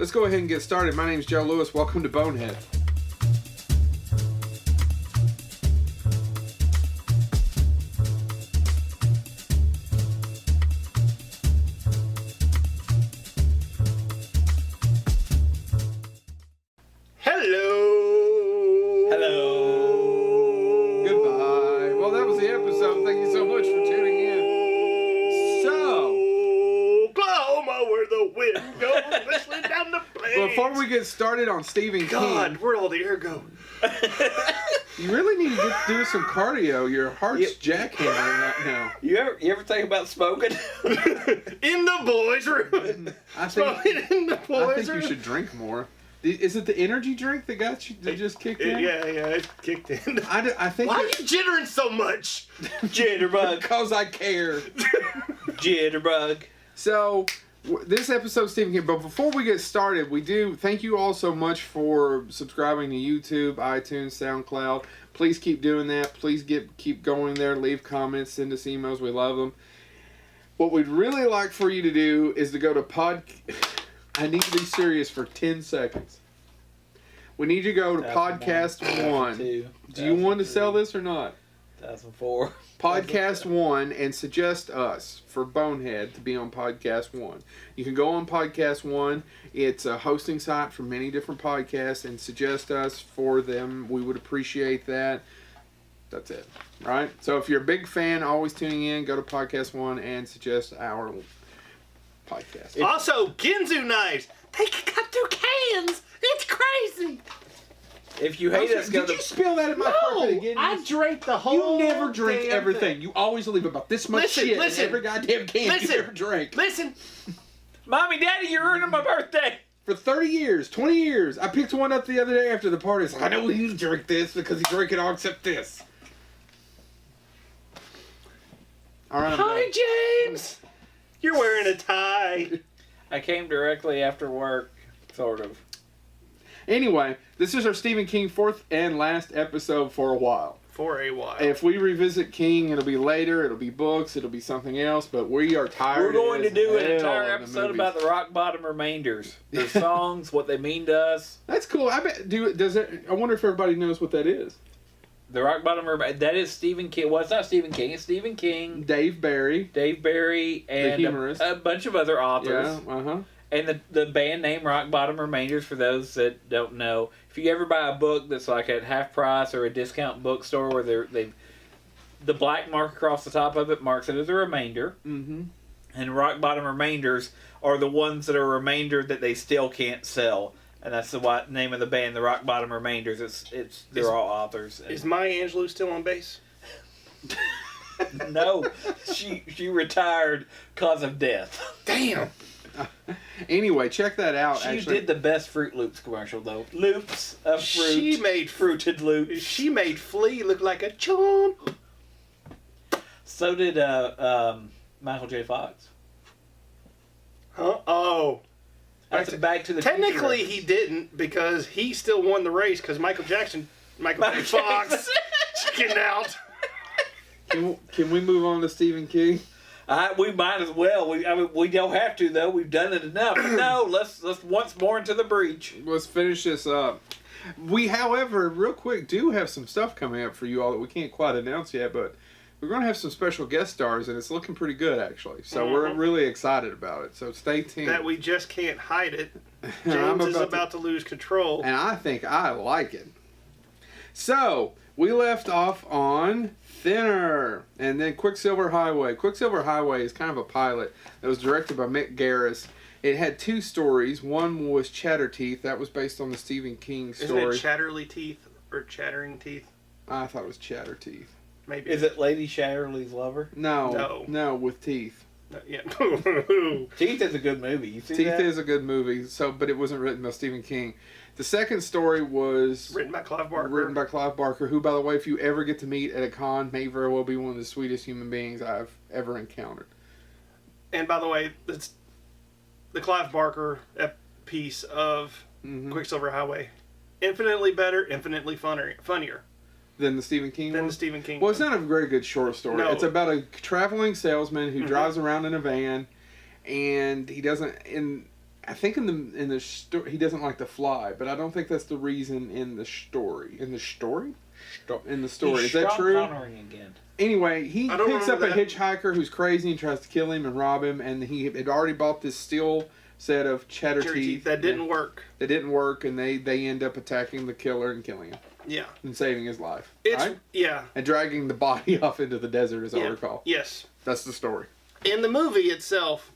let's go ahead and get started. My name's Joe Lewis. Welcome to Bonehead. Before we get started on Stephen King... God, where'd all the air go? You really need to do some cardio. Your heart's jackhammering right now. You ever think about smoking? In the boys' room. I think room. you should drink more. Is it the energy drink that got you that just kicked in? Yeah, it kicked in. I think. Why are you jittering so much? Jitterbug. Because I care. Jitterbug. So, this episode of Stephen King, but before we get started, we do thank you all so much for subscribing to YouTube, iTunes, SoundCloud. Please keep doing that. Please keep going there. Leave comments, send us emails. We love them. What we'd really like for you to do is to go to I need to be serious for 10 seconds. We need you to go to Podcast 1. Do you want to sell this or not? 2004. Podcast 1 and suggest us for Bonehead to be on Podcast 1. You can go on Podcast 1. It's a hosting site for many different podcasts and suggest us for them. We would appreciate that. That's it. Right? So if you're a big fan, always tuning in, go to Podcast 1 and suggest our podcast. Also, Ginzu knives. They can cut through cans. It's crazy. If you hate us, did you spill that in my carpet again? I drank the whole. You never drink damn everything. thing. You always leave about this much shit in every goddamn can you ever drink. Listen. Mommy, Daddy, you're ruining my birthday. For 30 years, 20 years, I picked one up the other day after the party. I know you drink this because you drink it all except this. All right. Hi, James. You're wearing a tie. I came directly after work, sort of. Anyway, this is our Stephen King fourth and last episode for a while. For a while. If we revisit King, it'll be later, it'll be books, it'll be something else, but we are tired. We're going to do an entire of the episode movies. about the rock bottom remainders. The songs, what they mean to us. That's cool. I wonder if everybody knows what that is. The rock bottom that is Stephen King. Well, it's not Stephen King. It's Stephen King. Dave Barry, and the humorist. A bunch of other authors. Yeah, And the band name Rock Bottom Remainders, for those that don't know. If you ever buy a book that's like at half price or a discount bookstore where the black mark across the top of it marks it as a remainder. Mm-hmm. And Rock Bottom Remainders are the ones that are remainder that they still can't sell. And that's the name of the band, the Rock Bottom Remainders. They're all authors. Is Maya Angelou still on bass? No, she retired because of death. Damn. Anyway, check that out. She did the best Fruit Loops commercial, though. Loops of fruit. She made fruited loops. She made Flea look like a chomp. So did Michael J. Fox. Huh? Oh. That's Back to the Technically, Future. he didn't because he still won the race because Michael J. Fox chickened out. Can we move on to Stephen King? We might as well. We don't have to though. We've done it enough. No, let's once more into the breach. Let's finish this up. We, however, real quick, do have some stuff coming up for you all that we can't quite announce yet, but we're going to have some special guest stars, and it's looking pretty good, actually. So we're really excited about it. So stay tuned. That we just can't hide it. James is about to lose control. And I think I like it. So, we left off on Thinner, and then Quicksilver Highway. Quicksilver Highway is kind of a pilot that was directed by Mick Garris. It had two stories. One was Chatterteeth. That was based on the Stephen King story. Isn't it Chatterley Teeth or Chattering Teeth? I thought it was Chatterteeth. Maybe. Is it Lady Shatterley's Lover? No, with Teeth. Yeah. Teeth is a good movie. You see Teeth that? is a good movie. But it wasn't written by Stephen King. The second story was written by Clive Barker. Written by Clive Barker, who, by the way, if you ever get to meet at a con, may very well be one of the sweetest human beings I've ever encountered. And by the way, it's the Clive Barker piece of Quicksilver Highway. Infinitely better, infinitely funnier. Than the Stephen King one? The Stephen King Well, it's not a very good short story. No. It's about a traveling salesman who drives around in a van, and he doesn't... I think in the story he doesn't like to fly, but I don't think that's the reason in the story. In the story? In the story, is that true? Again. Anyway, he picks up a that. hitchhiker who's crazy and tries to kill him and rob him, and he had already bought this steel set of cheddar teeth that didn't work. That didn't work, and they end up attacking the killer and killing him. Yeah. And saving his life. It's right? Yeah. And dragging the body off into the desert, as I recall. Yes. That's the story. In the movie itself,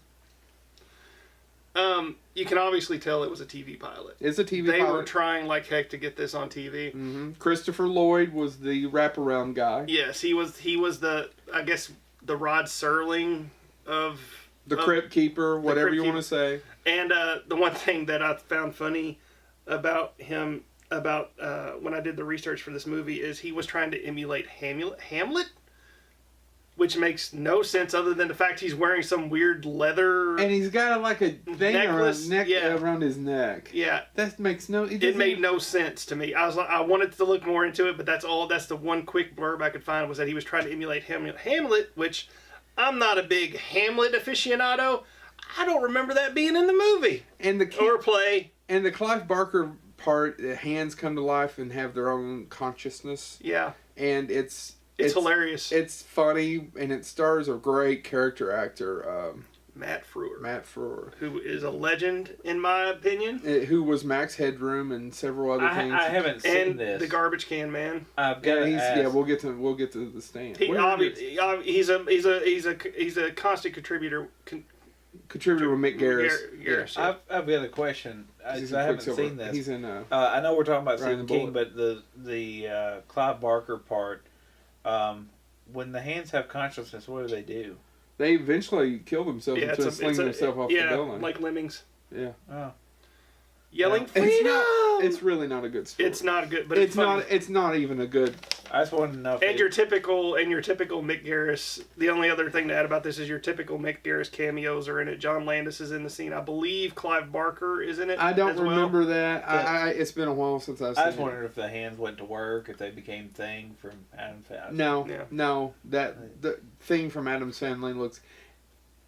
you can obviously tell it was a TV pilot. It's a TV pilot. They were trying like heck to get this on TV. Mm-hmm. Christopher Lloyd was the wraparound guy. Yes, he was the, I guess, the Rod Serling of... The Crypt Keeper, whatever you want to say. And the one thing that I found funny about him, when I did the research for this movie, is he was trying to emulate Hamlet? Which makes no sense other than the fact he's wearing some weird leather... And he's got like a thing necklace, around his neck. Yeah. That makes no... It made no sense to me. I wanted to look more into it, but that's the one quick blurb I could find was that he was trying to emulate Hamlet, which I'm not a big Hamlet aficionado. I don't remember that being in the movie. Or play. And the Clive Barker part, the hands come to life and have their own consciousness. Yeah. And it's hilarious. It's funny, and it stars a great character actor, Matt Frewer. Who is a legend, in my opinion. Who was Max Headroom and several other things. I haven't seen this. The Garbage Can Man. I've got to ask. We'll get to the stand. He's a constant contributor. Contributor with Mick Garris. I've got a question. I haven't seen this. He's in. I know we're talking about Ryan Stephen King, but the Clive Barker part. When the hands have consciousness, what do? They eventually kill themselves and sling themselves off the building. Like lemmings. Yeah. Oh. Yelling freedom! It's really not a good story. It's not good, but it's funny. It's not even a good... I just want to know. And your typical Mick Garris. The only other thing to add about this is your typical Mick Garris cameos are in it. John Landis is in the scene. I believe Clive Barker is in it. I don't remember that. It's been a while since I've seen it. I just wondered if the hands went to work, if they became Thing from Adam Sandler. No. The Thing from Adam Sandler looks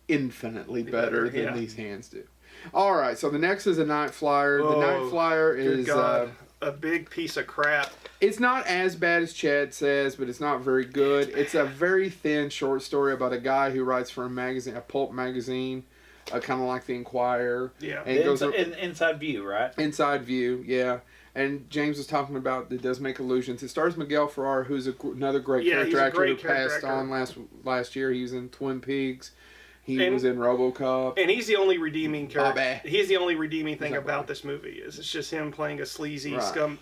infinitely better than these hands do. All right, so the next is a Night Flyer. The Night Flyer is a big piece of crap. It's not as bad as Chad says, but it's not very good. It's a very thin short story about a guy who writes for a pulp magazine, kind of like the Enquirer. Yeah, and it goes Inside View, right? Inside View, yeah. And James was talking about it does make allusions. It stars Miguel Ferrer, who's another great character actor who passed on last year. He was in Twin Peaks. He was in RoboCop. And he's the only redeeming character. He's the only redeeming thing about this movie. It's just him playing a sleazy scum.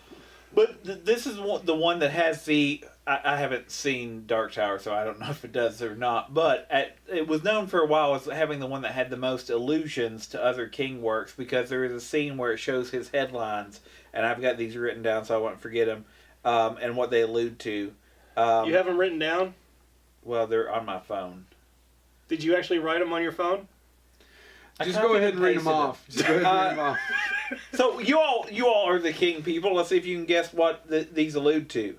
But this is the one that has the... I haven't seen Dark Tower, so I don't know if it does or not. But it was known for a while as having the one that had the most allusions to other King works, because there is a scene where it shows his headlines, and I've got these written down so I won't forget them, and what they allude to. You have them written down? Well, they're on my phone. Did you actually write them on your phone? Just go ahead and read them off. So you all are the King people. Let's see if you can guess what these allude to.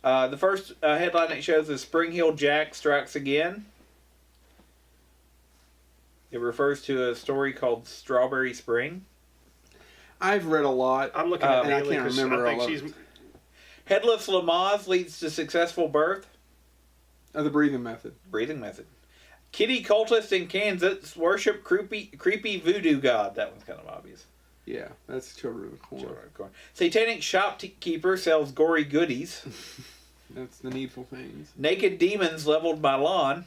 The first headline it shows is Spring Hill Jack Strikes Again. It refers to a story called Strawberry Spring. I've read a lot. I'm looking at and I can't remember all of it. Headless Lamaze leads to successful birth. The breathing method. Kitty cultists in Kansas worship creepy voodoo god. That one's kind of obvious. Yeah, that's Children of the Corn. Satanic shopkeeper sells gory goodies. That's the Needful Things. Naked demons leveled by lawn.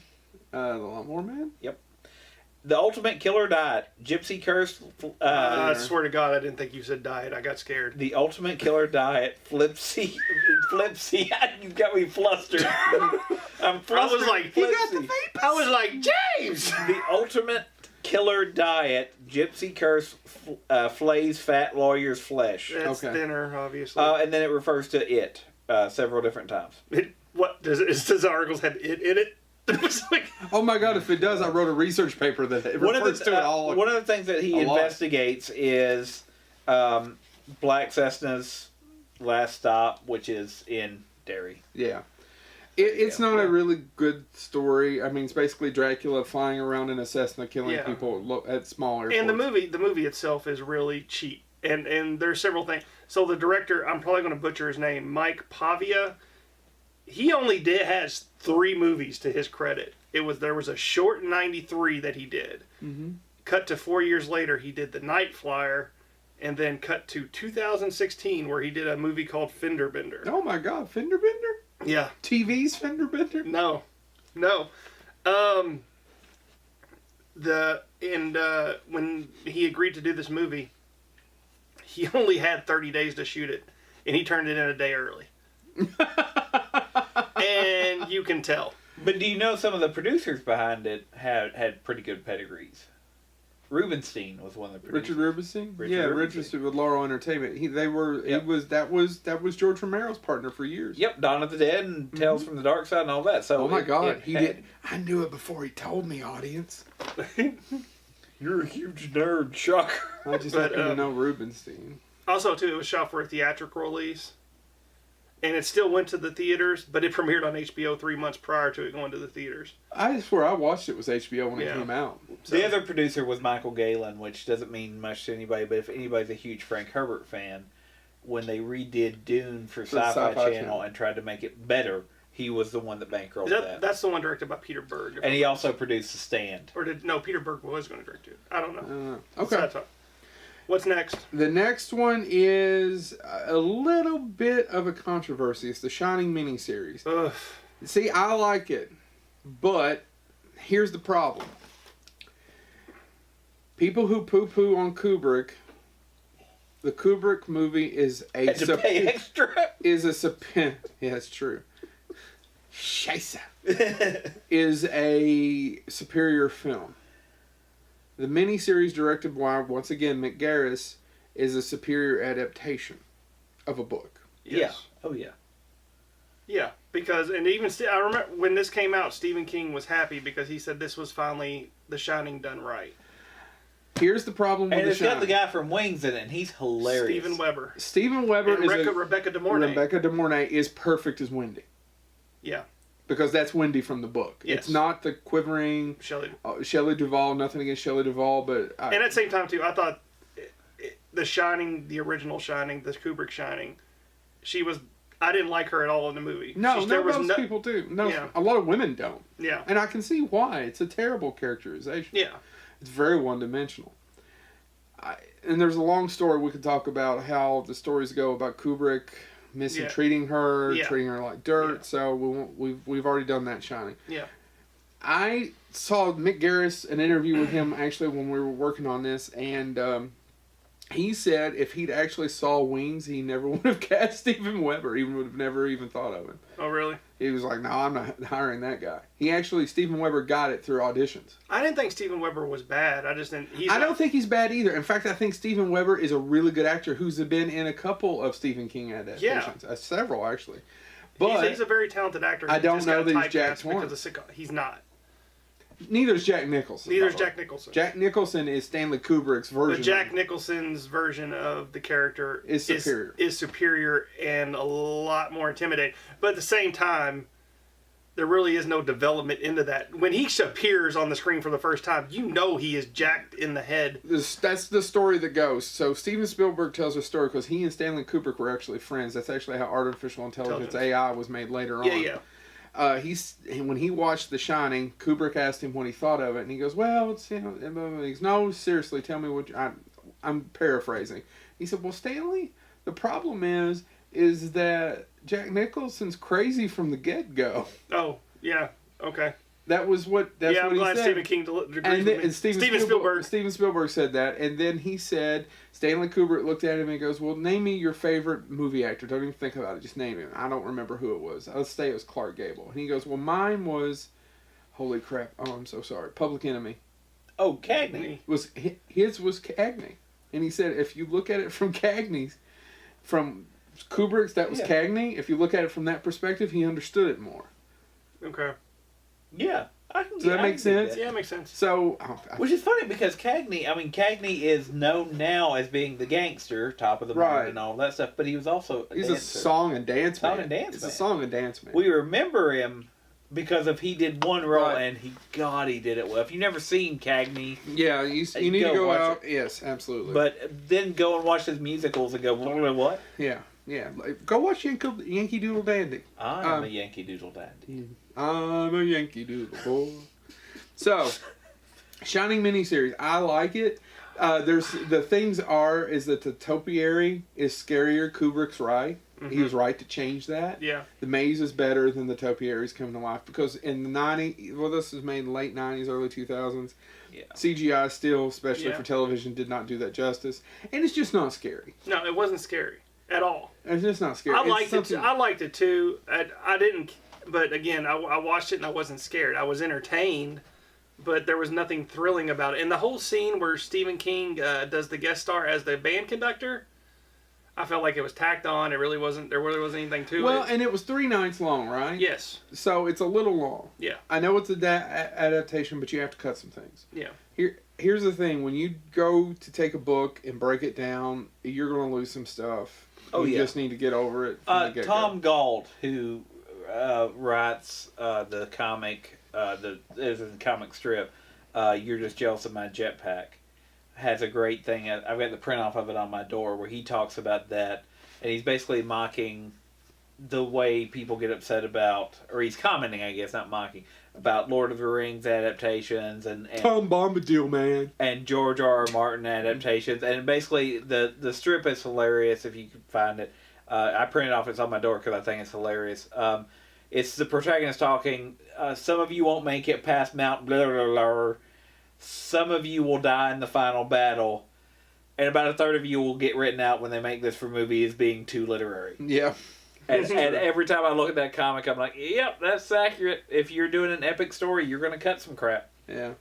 The Lawnmower Man? Yep. The Ultimate Killer Diet. Gypsy Curse. I swear to God, I didn't think you said diet. I got scared. The Ultimate Killer Diet. Flipsy. You got me flustered. I'm flustered. I was like, he got the vapors. I was like, James! The Ultimate Killer Diet. Gypsy Curse flays fat lawyer's flesh. That's thinner, obviously. And then it refers to it several different times. Does the articles have it in it? Oh my God! If it does, I wrote a research paper that it refers to it all. One of the things that he investigates is Black Cessna's Last Stop, which is in Derry. Yeah, It's not Yeah. a really good story. I mean, it's basically Dracula flying around in a Cessna killing Yeah. people at small airports. And the movie itself is really cheap. And there's several things. So the director, I'm probably going to butcher his name, Mike Pavia. He only has 3 movies to his credit. There was a short in '93 that he did. Mm-hmm. Cut to 4 years later, he did The Night Flyer, and then cut to 2016 where he did a movie called Fender Bender. Oh my God, Fender Bender? Yeah. TV's Fender Bender? No. When he agreed to do this movie, he only had 30 days to shoot it, and he turned it in a day early. And you can tell. But do you know some of the producers behind it had pretty good pedigrees? Rubenstein was one of the producers. Richard Rubenstein? Richard Rubenstein with Laurel Entertainment. That was George Romero's partner for years. Yep, Dawn of the Dead and Tales from the Dark Side and all that. So Oh my God, it he did. I knew it before he told me, audience. You're a huge nerd, shocker. I just happened to know Rubenstein. Also, too, it was shot for a theatrical release. And it still went to the theaters, but it premiered on HBO 3 months prior to it going to the theaters. I swear I watched it was HBO when it came out. So, The other producer was Michael Galen, which doesn't mean much to anybody, but if anybody's a huge Frank Herbert fan, when they redid Dune for Sci-Fi Channel and tried to make it better, he was the one that bankrolled that. That's the one directed by Peter Berg. And he also produced The Stand. Peter Berg was going to direct it. I don't know. Okay. What's next? The next one is a little bit of a controversy. It's the Shining miniseries. Ugh. See, I like it, but here's the problem. People who poo-poo on Kubrick, the Kubrick movie is a Had to pay extra. Yeah, it's true. Scheisse. Is a superior film. The miniseries directed by, once again, Mick Garris, is a superior adaptation of a book. Yes. Yeah. Oh, yeah. Yeah, because, and even, I remember when this came out, Stephen King was happy because he said this was finally The Shining done right. Here's the problem with And The it's Shining. got the guy from Wings in it, and he's hilarious. Steven Weber. Stephen Weber And Rebecca De Mornay. Rebecca De Mornay is perfect as Wendy. Yeah. Because that's Wendy from the book. Yes. It's not the quivering Shelley Duvall. Nothing against Shelley Duvall, but and at the same time too, I thought The Shining, the original Shining, the Kubrick Shining, I didn't like her at all in the movie. Most people do. No, Yeah. a lot of women don't. Yeah. And I can see why. It's a terrible characterization. Yeah. It's very one-dimensional. And there's a long story we could talk about how the stories go about Kubrick treating her like dirt. Yeah. So we've already done that Shining. Yeah. I saw Mick Garris, an interview with him actually when we were working on this, and he said if he'd actually saw Wings, he never would have cast Steven Weber. He would have never even thought of him. Oh, really? He was like, no, I'm not hiring that guy. Steven Weber got it through auditions. I didn't think Steven Weber was bad. I just didn't. I don't think he's bad either. In fact, I think Steven Weber is a really good actor who's been in a couple of Stephen King adaptations. Yeah. Several, actually. But he's a very talented actor. I don't know that he's Jack Jack Torrance. because of he's not. neither is Jack Nicholson. Neither is Jack Nicholson. Jack Nicholson is Stanley Kubrick's version. But Jack Nicholson's version of the character is superior. Is superior and a lot more intimidating. But at the same time, there really is no development into that. When he appears on the screen for the first time, you know he is jacked in the head. That's the story that goes. So Steven Spielberg tells a story because he and Stanley Kubrick were actually friends. That's actually how artificial intelligence AI was made later on. Yeah. When he watched The Shining, Kubrick asked him what he thought of it, and he goes, "Well, it's no, seriously, tell me what." I'm paraphrasing. He said, "Well, Stanley, the problem is that Jack Nicholson's crazy from the get-go." Oh, yeah, okay. That's what he said. I'm glad Stephen King agrees with me. And Steven Spielberg said that, and then he said, Stanley Kubrick looked at him and goes, "Well, name me your favorite movie actor. Don't even think about it. Just name him." I don't remember who it was. Let's say it was Clark Gable. And he goes, "Well, mine was, holy crap. Oh, I'm so sorry. Public Enemy." Oh, Cagney. His was Cagney. And he said, if you look at it from Cagney's, from Kubrick's, that was Cagney. If you look at it from that perspective, he understood it more. Okay. Yeah. Does that make sense? Yeah, it makes sense. So, Which is funny because Cagney is known now as being the gangster, top of the Right. mind and all that stuff, but he was also he's dancer. a song and dance man. It's a song and dance man. We remember him because of he did one role Right. and he did it well. If you've never seen Cagney, Yeah, you need to go watch out. Yes, absolutely. but then go and watch his musicals and go, what? Yeah. Like, go watch Yankee Doodle Dandy. I'm a Yankee Doodle Dandy. I'm a Yankee Doodle boy. So, Shining miniseries. I like it. Is that the topiary is scarier. Kubrick's right. He was right to change that. Yeah. The maze is better than the topiaries coming to life because in the 90s, well, this was made in the late 90s, early 2000s. Yeah. CGI still, especially for television, did not do that justice, and it's just not scary. No, it wasn't scary at all. It's just not scary. I liked it too. I didn't, but again, I watched it and I wasn't scared. I was entertained, but there was nothing thrilling about it. And the whole scene where Stephen King does the guest star as the band conductor, I felt like it was tacked on. There really wasn't anything to it. Well, and it was 3 nights long, right? Yes. So it's a little long. Yeah. I know it's an adaptation, but you have to cut some things. Yeah. Here's the thing: when you go to take a book and break it down, you're going to lose some stuff. You just need to get over it. Tom Gault, who writes the comic, is a comic strip, You're Just Jealous of My Jetpack, has a great thing. I've got the print off of it on my door where he talks about that, and he's basically mocking the way people get upset about, or he's commenting, I guess, not mocking, about Lord of the Rings adaptations and Tom Bombadil, man, and George R. Martin adaptations, and basically the strip is hilarious if you can find it. I printed off, it's on my door because I think it's hilarious. It's the protagonist talking. Some of you won't make it past Mount blah blah blah. Some of you will die in the final battle, and about a third of you will get written out when they make this for movie as being too literary. Yeah. And every time I look at that comic, I'm like, yep, that's accurate. If you're doing an epic story, you're going to cut some crap. Yeah.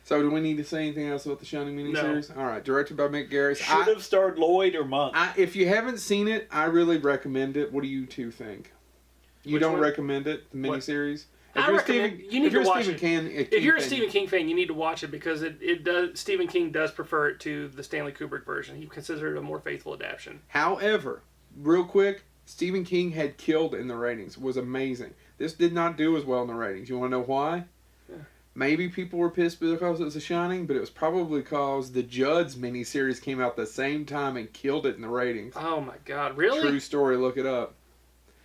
So do we need to say anything else about the Shining miniseries? No. All right. Directed by Mick Garris. Should have starred Lloyd or Monk. If you haven't seen it, I really recommend it. What do you two think? You don't recommend it, the miniseries? I recommend you need to watch it. If you're a Stephen King fan, you need to watch it because it does. Stephen King does prefer it to the Stanley Kubrick version. He considers it a more faithful adaptation. However, real quick, Stephen King had killed in the ratings. It was amazing. This did not do as well in the ratings. You want to know why? Yeah. Maybe people were pissed because it was The Shining, but it was probably because the Judds miniseries came out the same time and killed it in the ratings. Oh my God! Really? True story. Look it up.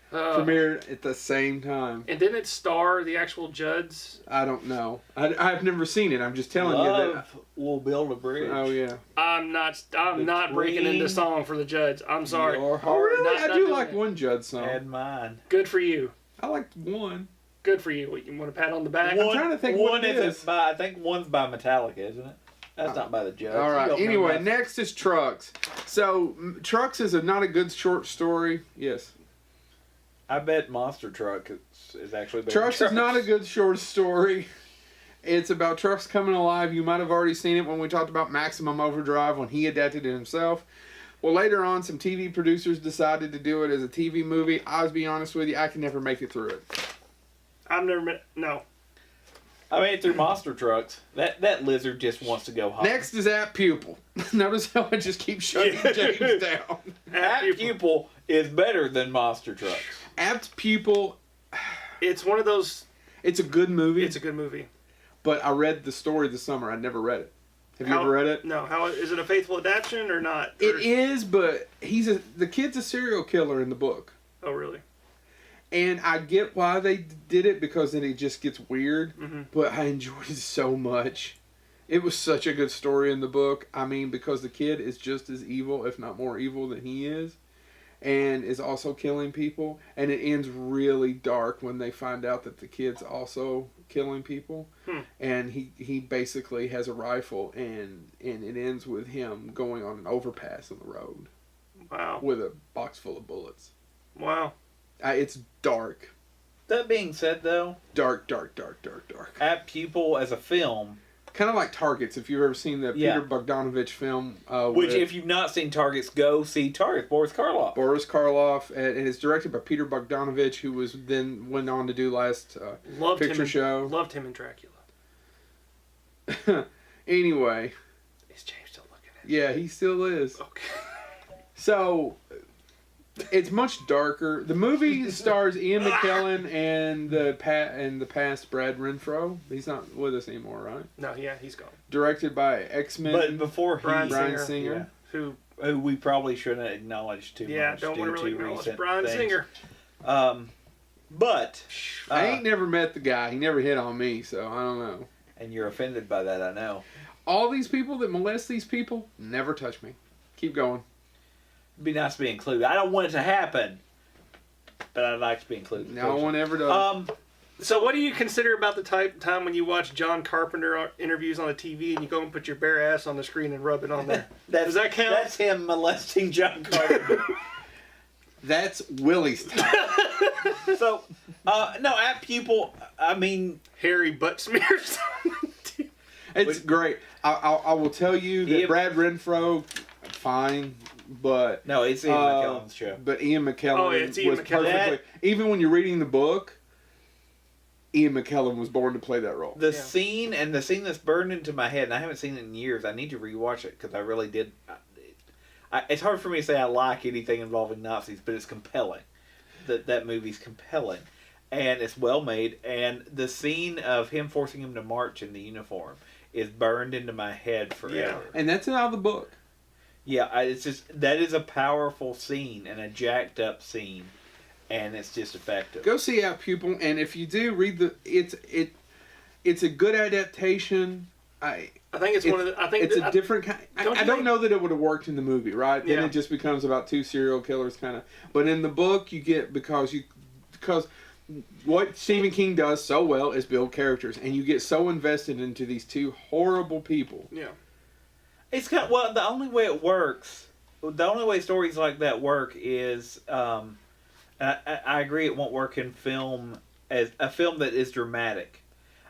Premiered at the same time. And didn't it star the actual Judds? I don't know. I've never seen it. I'm just telling you that. We'll build a bridge. Oh yeah. I'm not breaking into song for the Judds. I'm sorry. Oh really? I do like one Judd song. And mine. Good for you. I liked one. Good for you. You want a pat on the back? I'm trying to think what it is. I think one's by Metallica, isn't it? That's not by the Judds. All right. Anyway, next is Trucks. So Trucks is not a good short story. Yes. I bet Monster Truck is actually better. Trucks is not a good short story. It's about trucks coming alive. You might have already seen it when we talked about Maximum Overdrive when he adapted it himself. Well, later on, some TV producers decided to do it as a TV movie. I'll be honest with you, I can never make it through it. I've never met... No. I made it through Monster Trucks. That lizard just wants to go home. Next is Apt Pupil. Notice how I just keep shutting James down. Apt Pupil is better than Monster Trucks. Apt Pupil... It's one of those... It's a good movie. It's a good movie. But I read the story this summer. I never read it. Have you ever read it? No. How is it a faithful adaptation or not? It is, but the kid's a serial killer in the book. Oh, really? And I get why they did it because then it just gets weird. Mm-hmm. But I enjoyed it so much. It was such a good story in the book. I mean, because the kid is just as evil, if not more evil, than he is. And is also killing people. And it ends really dark when they find out that the kid's also killing people. And he basically has a rifle, and it ends with him going on an overpass on the road. Wow. With a box full of bullets. Wow. It's dark. That being said, though... Dark. Apt Pupil as a film kind of like Targets. If you've ever seen the Yeah. Peter Bogdanovich film, Which, with if you've not seen Targets, go see Targets. Boris Karloff. Boris Karloff, and it's directed by Peter Bogdanovich, who went on to do Last Picture Show. Loved him in Dracula. Anyway, Is James still looking at yeah, he still is. Okay. So, it's much darker. The movie stars Ian McKellen and the past Brad Renfro. He's not with us anymore, right? No, yeah, he's gone. Directed by X-Men. But before Brian Bryan Singer. Singer. Who? who we probably shouldn't acknowledge too much. Don't due want to really to acknowledge recent Brian things. Singer. But I ain't never met the guy. He never hit on me, so I don't know. and you're offended by that, I know. All these people that molest these people never touch me. Keep going. It'd be nice to be included. I don't want it to happen, but I'd like to be included. No one ever does. So what do you consider about the time when you watch John Carpenter interviews on the TV and you go and put your bare ass on the screen and rub it on there? Does that count? That's him molesting John Carpenter. That's Willie's time. So, no, at Pupil, I mean... Hairy butt smears. It's great. I will tell you that Ian- Brad Renfro, fine, but... No, it's Ian McKellen's show. But Ian McKellen Oh, yeah, it's Ian was McKellen. perfectly... Even when you're reading the book, Ian McKellen was born to play that role. The scene that's burned into my head, and I haven't seen it in years. I need to rewatch it because I really did. It's hard for me to say I like anything involving Nazis, but it's compelling. That movie's compelling, and it's well made. And the scene of him forcing him to march in the uniform is burned into my head forever. Yeah. And that's out of the book. Yeah, it's just that is a powerful scene and a jacked up scene, and it's just effective. Go see Out Pupil, and if you do read it's a good adaptation. I think it's one of the. I think it's a different kind. I don't know that it would have worked in the movie, right? Then Yeah. it just becomes about two serial killers, kind of. But in the book, you get because what Stephen King does so well is build characters, and you get so invested into these two horrible people. Yeah. It's got the only way it works, the only way stories like that work is, and I agree it won't work in film as a film that is dramatic.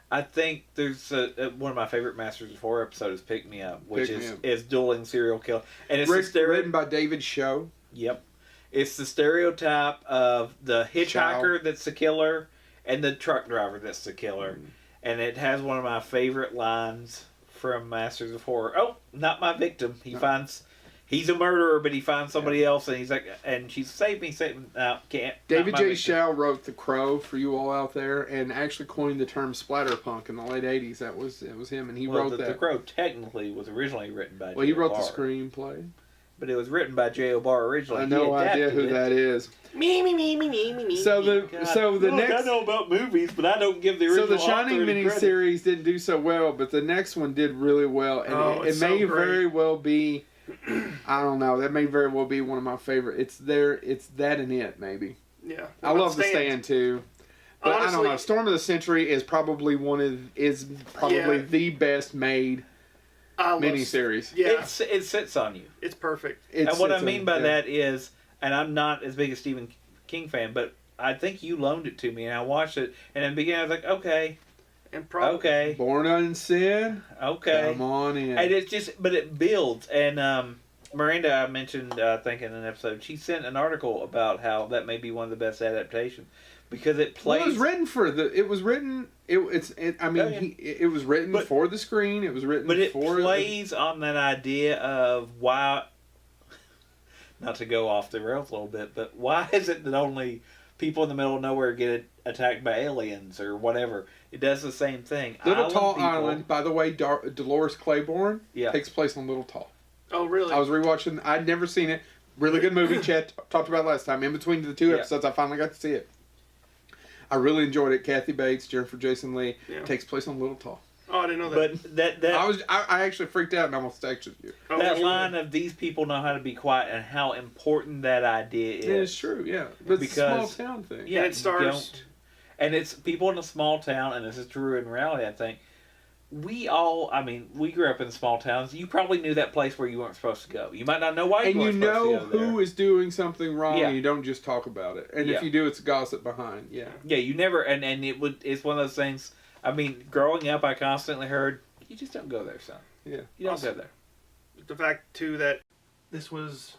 I think there's one of my favorite Masters of Horror episodes, Pick Me Up, which is dueling serial killer, and it's written by David Show. Yep, it's the stereotype of the hitchhiker that's the killer and the truck driver that's the killer, and it has one of my favorite lines from Masters of Horror. Oh, not my victim. He's a murderer, but he finds somebody else, and he's like, and she's save me. No, can't. David J. Shaw wrote The Crow for you all out there, and actually coined the term splatterpunk in the late '80s. It was him, and he wrote that. The Crow technically was originally written by. Well, he wrote J.O. the screenplay. But it was written by J.O. Barr originally. I have no idea who that is. Me. So the next. I know about movies, but I don't give the original. So the Shining author any credit. miniseries didn't do so well, but the next one did really well, and it may very well be. I don't know. That may very well be one of my favorite. It's that and it maybe. Yeah. I love The Stand too, but honestly, I don't know. Storm of the Century is probably the best made miniseries. Yeah. It sits on you. It's perfect. And what I mean by that is, and I'm not as big a Stephen King fan, but I think you loaned it to me, and I watched it, and in the beginning I was like, okay. And probably Okay. Born Unsaid. Okay. Come on in. And it's just, but it builds. And Miranda, I mentioned, I think in an episode, she sent an article about how that may be one of the best adaptations because it plays. Well, it was written for the. It was written. It was written for the screen. It was written. But it for plays on that idea of why. Not to go off the rails a little bit, but why is it that only people in the middle of nowhere get attacked by aliens or whatever? It does the same thing. Little Tall Island, by the way, Dolores Claiborne takes place on Little Tall. Oh, really? I was rewatching. I'd never seen it. Really good movie. Chad talked about it last time. In between the two episodes, I finally got to see it. I really enjoyed it. Kathy Bates, Jennifer Jason Leigh takes place on Little Tall. Oh, I didn't know that. But I actually freaked out and almost texted you. That line of these people know how to be quiet and how important that idea is. It is true, yeah. But it's a small town thing. Yeah, and it stars. And it's people in a small town, and this is true in reality, I think. We grew up in small towns. You probably knew that place where you weren't supposed to go. You might not know why you weren't supposed to go there. And you know who is doing something wrong, and you don't just talk about it. And if you do, it's gossip behind, Yeah, you never, and it's one of those things, growing up, I constantly heard, You just don't go there, son. Yeah. You don't Also- go there. The fact too that this was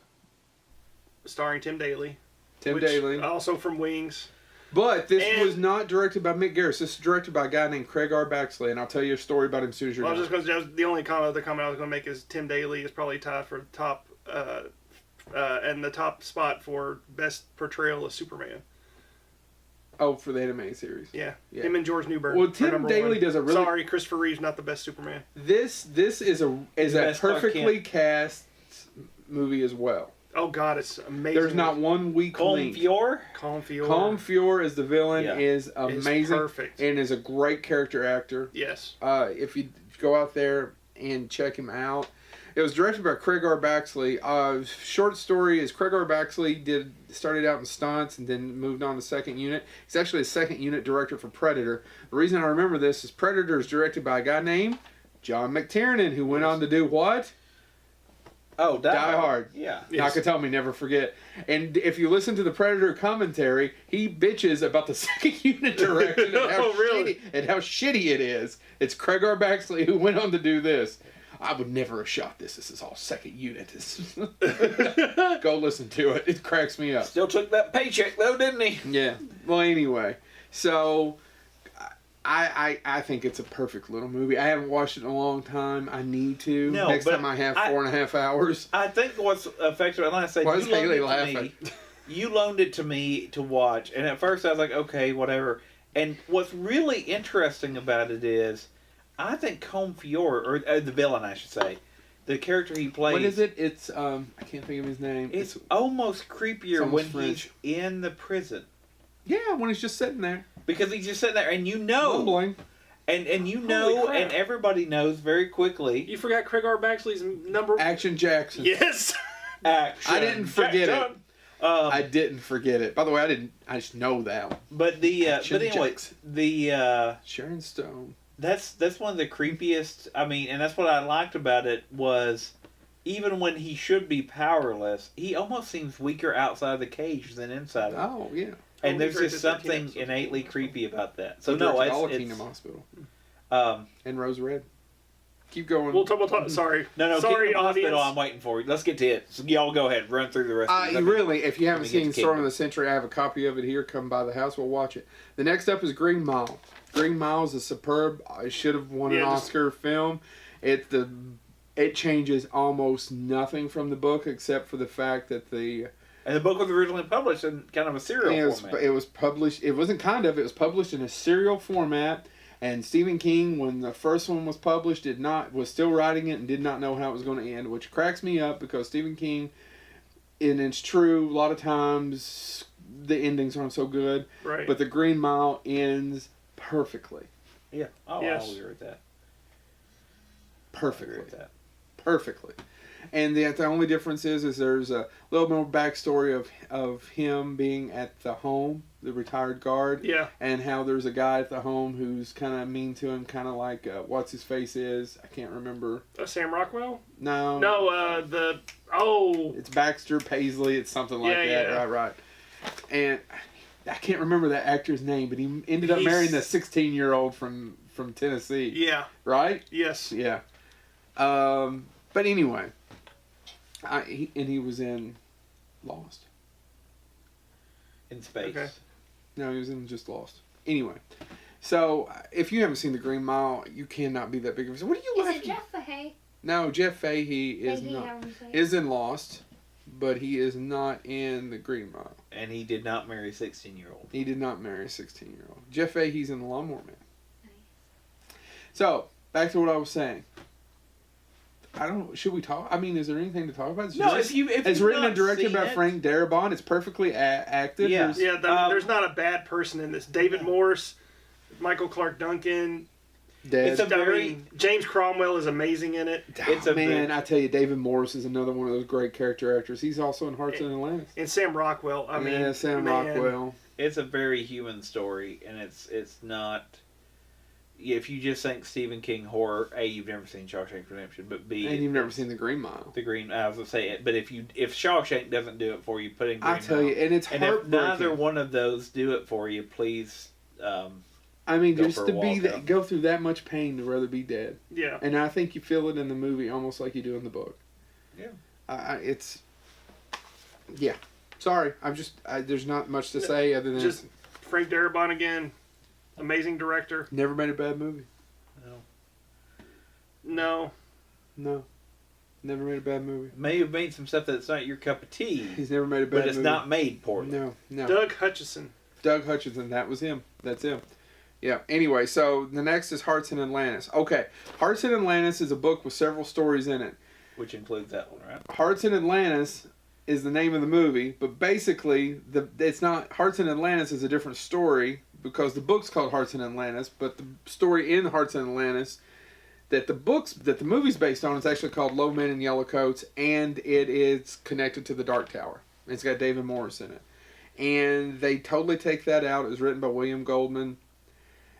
starring Tim Daly. Tim Daly. Also from Wings. But this And- was not directed by Mick Garris. This is directed by a guy named Craig R. Baxley, and I'll tell you a story about him as soon as you're Well, I done. was just going to. The only other comment I was going to make is Tim Daly is probably tied for top, and the top spot for best portrayal of Superman. Oh, for the animated series. Yeah, Yeah. him and George Newbern. Well, are Tim number Daly one. does a really- Sorry, Christopher Reeve's not the best Superman. This is a Best Clark perfectly cast movie as well. Oh God, it's amazing. There's not one weak Colm link. Fior? Colm Fior. Colm Fior as the villain Yeah. is amazing perfect. and is a great character actor. Yes. If you go out there and check him out. It was directed by Craig R. Baxley. Short story is Craig R. Baxley started out in stunts and then moved on to second unit. He's actually a second unit director for Predator. The reason I remember this is Predator is directed by a guy named John McTiernan, who went on to do what? Oh, Die Hard. Yeah. Yes. Nakatomi, never forget. And if you listen to the Predator commentary, he bitches about the second unit direction and how, Oh, really? shitty it is. It's Craig R. Baxley who went on to do this. I would never have shot this. This is all second unit. Go listen to it. It cracks me up. Still took that paycheck, though, didn't he? Yeah. Well, anyway. So, I think it's a perfect little movie. I haven't watched it in a long time. I need to. No, Next but time I have 4.5 hours. I think what's effective, and like I said, Why you is loaned Haley it to laughing? me. You loaned it to me to watch, and at first I was like, okay, whatever. And what's really interesting about it is, I think Colm Fior, or the villain, I should say, the character he plays. What is it? It's I can't think of his name. It's almost creepier almost when French. he's in the prison. Yeah, when he's just sitting there. Because he's just sitting there, and you know, Mumbling. and you Holy know, crap. and everybody knows very quickly. You forgot Craig R. Baxley's number. Action Jackson. Yes. Action. I didn't forget Jack it. John. I didn't forget it. By the way, I just know that one. But the Action but anyway, Jackson. the Sharon Stone. that's one of the creepiest. I mean, and that's what I liked about it was, even when he should be powerless, he almost seems weaker outside the cage than inside. Of it. Oh, yeah. And Oh, there's he just directed 13 something episodes. innately creepy about that. So He no, directed all of it's Kingdom Hospital. um, And Rose Red. Keep going. We'll talk. Sorry. no. Sorry, Kingdom audience. Hospital. I'm waiting for you. Let's get to it. So y'all go ahead, run through the rest. of it. Really, if you haven't Let me get seen to Storm of Kingdom. the Century, I have a copy of it here. Come by the house, we'll watch it. The next up is Green Mile. Green Mile is a superb. It should have won an Yeah, just- Oscar film. It changes almost nothing from the book except for the fact that And the book was originally published in kind of a serial format. it was published. It wasn't kind of. It was published in a serial format. And Stephen King, when the first one was published, was still writing it and did not know how it was going to end, which cracks me up because Stephen King, and it's true, a lot of times the endings aren't so good, Right. but The Green Mile ends perfectly. Yeah. Oh, Yes. I'll agree with that. I agree Perfectly. with that. Perfectly. And the only difference is there's a little more backstory of him being at the home, the retired guard, Yeah. and how there's a guy at the home who's kind of mean to him, kind of like what's his face is. I can't remember. Sam Rockwell. No. No. Oh. It's Baxter Paisley. It's something like Yeah, that. yeah. Right. And I can't remember that actor's name, but he ended up He's- marrying the 16-year-old from Tennessee. Yeah. Right? Yes. Yeah. But anyway, he was in Lost. In space. Okay. No, he was in just Lost. Anyway, so if you haven't seen The Green Mile, you cannot be that big of a. What are you Is laughing? it Jeff Fahey? No, Jeff Fahey is Fahey, not. however you say it. Is in Lost, but he is not in The Green Mile. And he did not marry a 16-year-old. He did not marry a 16-year-old. Jeff Fahey's in The Lawnmower Man. Nice. So back to what I was saying. I don't. Should we talk? I mean, is there anything to talk about? It's No, just- if it's you've written and not directed seen by it- Frank Darabont. It's perfectly acted. Yeah. There's- Yeah. There's not a bad person in this. David Morse, Michael Clark Duncan. Dead. It's a very- I mean, James Cromwell is amazing in it. It's a man, bit- I tell you, David Morris is another one of those great character actors. He's also in Hearts of Atlantis. And Sam Rockwell. I mean, yeah, Sam man. Rockwell. It's a very human story, and it's not. If you just think Stephen King horror, A, you've never seen Shawshank Redemption, but B, And you've never seen The Green Mile. The Green. I was gonna say it, but if Shawshank doesn't do it for you, put in Green I tell Mile. you, and it's And if heartbreaking. neither one of those do it for you, please I mean, Go just for a to be walk out. go through that much pain to rather be dead. Yeah. And I think you feel it in the movie almost like you do in the book. Yeah. It's. Yeah. Sorry. There's not much to say other than. Just Frank Darabont again. Amazing director. Never made a bad movie. No. No. Never made a bad movie. May have made some stuff that's not your cup of tea, He's never made a bad but movie. it's not made poorly. No. Doug Hutchison. Doug Hutchison. That was him. That's him. Yeah. Anyway, so the next is Hearts and Atlantis. Okay. Hearts and Atlantis is a book with several stories in it. Which includes that one, right? Hearts and Atlantis is the name of the movie, but basically it's not. Hearts and Atlantis is a different story because the book's called Hearts and Atlantis, but the story in Hearts and Atlantis that the movie's based on is actually called Low Men in Yellow Coats, and it is connected to the Dark Tower. It's got David Morris in it, and they totally take that out. It was written by William Goldman.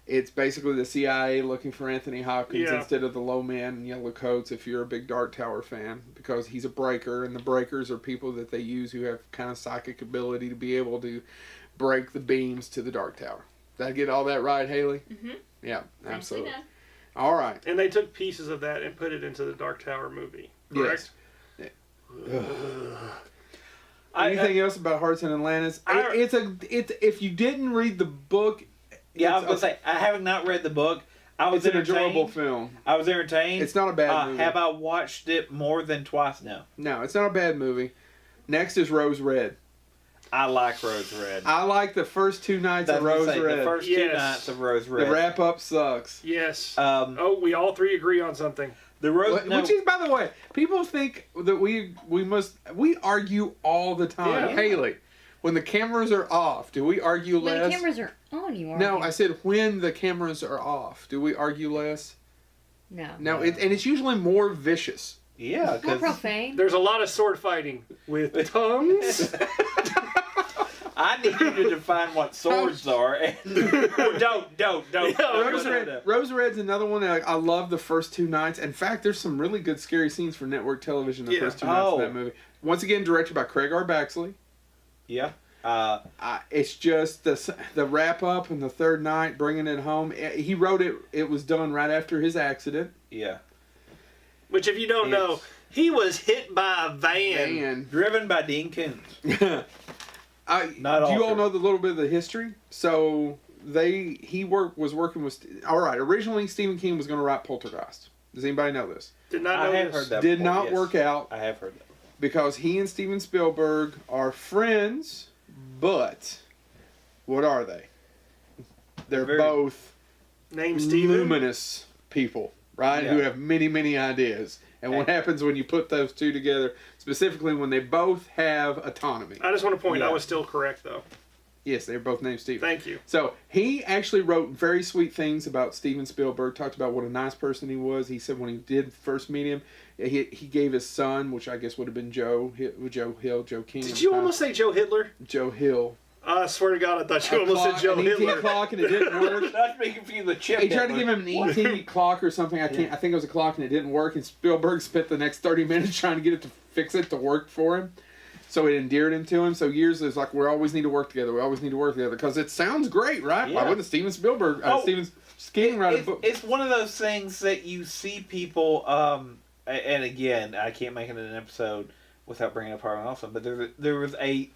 It's basically the CIA looking for Anthony Hopkins instead of the low man in yellow coats if you're a big Dark Tower fan, because he's a breaker, and the breakers are people that they use who have kind of psychic ability to be able to break the beams to the Dark Tower. Did I get all that right, Haley? Mm-hmm. Yeah, absolutely. Done. All right. And they took pieces of that and put it into the Dark Tower movie. Correct? Yes. Anything else about Hearts and Atlantis? If you didn't read the book, Yeah, I was gonna say I have not read the book. I was it's an entertained. enjoyable film. I was entertained. It's not a bad movie. Have I watched it more than twice? No. No, it's not a bad movie. Next is Rose Red. I like Rose Red. I like the first two nights of Rose Red. The first two Yes. nights of Rose Red. The wrap up sucks. Yes. Um, We all three agree on something. the Rose. No, Which is, by the way, people think that we argue all the time. Yeah. Haley, when the cameras are off, do we argue When less? the cameras are on, you are. No, I said when the cameras are off, do we argue less? No. No, and it's usually more vicious. yeah, More because profane. There's a lot of sword fighting with tongues. I need you to define what swords are. And don't. Rose Red's another one that I love the first two nights. In fact, there's some really good scary scenes for network television the first two nights of that movie. Once again, directed by Craig R. Baxley. Yeah. It's just the wrap up and the third night, bringing it home. He wrote it. It was done right after his accident. Yeah. Which, if you don't know, he was hit by a van. And Driven by Dean Koontz. do you all know the little bit of the history? So was working with. All right, originally Stephen King was going to write Poltergeist. Does anybody know this? Did not know I have this. heard that. Did before, not yes. work out. I have heard that. Because he and Steven Spielberg are friends, but what are they? They're Very- both Name Steven. luminous people, right? Yeah. Who have many, many ideas. And what happens when you put those two together, specifically when they both have autonomy? I just want to point Yeah. I was still correct, though. Yes, they're both named Steven. Thank you. So he actually wrote very sweet things about Steven Spielberg. Talked about what a nice person he was. He said when he did first meet him, he gave his son, which I guess would have been Joe King. Did you almost say Joe Hitler? Joe Hill? I swear to God, I thought you almost said Joe an ET Hitler. clock, and it didn't work. Not to be confused with Chip. He tried to Hitler. give him an ET clock or something. I think it was a clock, and it didn't work. And Spielberg spent the next 30 minutes trying to get it to fix it to work for him. So it endeared him to him. So years is like, we always need to work together. We always need to work together because it sounds great, right? Why Yeah. wouldn't Steven Spielberg, Steven King write a book? It's one of those things that you see people. And again, I can't make it an episode without bringing up Harlan Ellison. But there was a.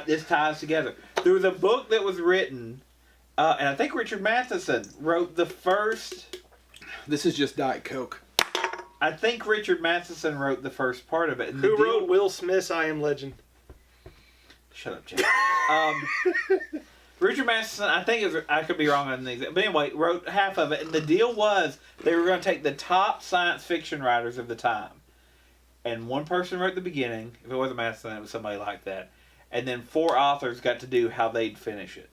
This ties together. There was a book that was written, and I think Richard Matheson wrote the first. This is just Diet Coke. I think Richard Matheson wrote the first part of it. And Who wrote Will Smith's I Am Legend? Shut up, Jay. Richard Matheson, I could be wrong on these, but anyway, wrote half of it, and the deal was they were going to take the top science fiction writers of the time, and one person wrote the beginning. If it wasn't Matheson, it was somebody like that, and then 4 authors got to do how they'd finish it.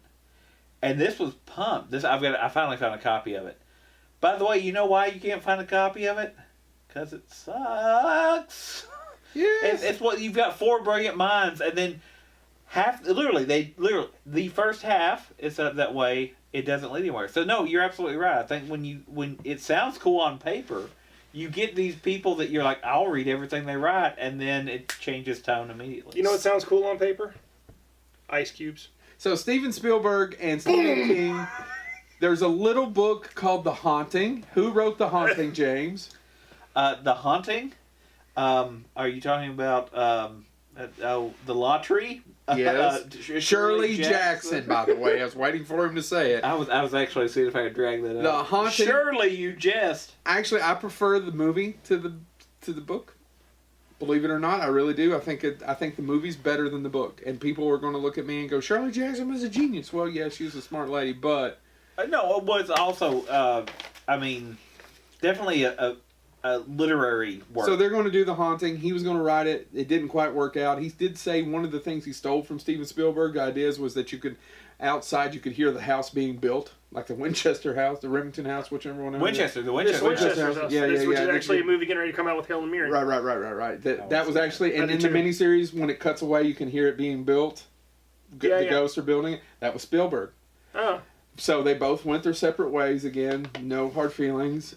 And this was pumped. I finally found a copy of it. By the way, you know why you can't find a copy of it? Because it sucks. Yes. It's what you've got 4 brilliant minds, and then the first half is that way. It doesn't lead anywhere. So no, you're absolutely right. I think when it sounds cool on paper, you get these people that you're like, I'll read everything they write, and then it changes tone immediately. You know what sounds cool on paper? Ice cubes. So Steven Spielberg and Stephen King There's a little book called The Haunting. Who wrote The Haunting, James? The Haunting. Are you talking about the lottery? Yes. Shirley Jackson, by the way. I was waiting for him to say it. I was actually seeing if I could drag that The up. Haunting. Surely you jest. Actually, I prefer the movie to the book. Believe it or not, I really do. I think the movie's better than the book, and people are going to look at me and go, "Shirley Jackson was a genius." Well, yeah, she was a smart lady, but No, it was also. Definitely a literary work. so they're going to do The Haunting. He was going to write it. It didn't quite work out. He did say one of the things he stole from Steven Spielberg ideas was that you could hear the house being built, like the Winchester house, the Remington house, whichever one. The This Winchester. Winchester's House. House. Yeah, which is yeah. actually a movie getting ready to come out with Helen Mirren. Right. That was actually, and I in did the too. miniseries, when it cuts away, you can hear it being built. The ghosts are building it. That was Spielberg. Oh. So they both went their separate ways again. No hard feelings.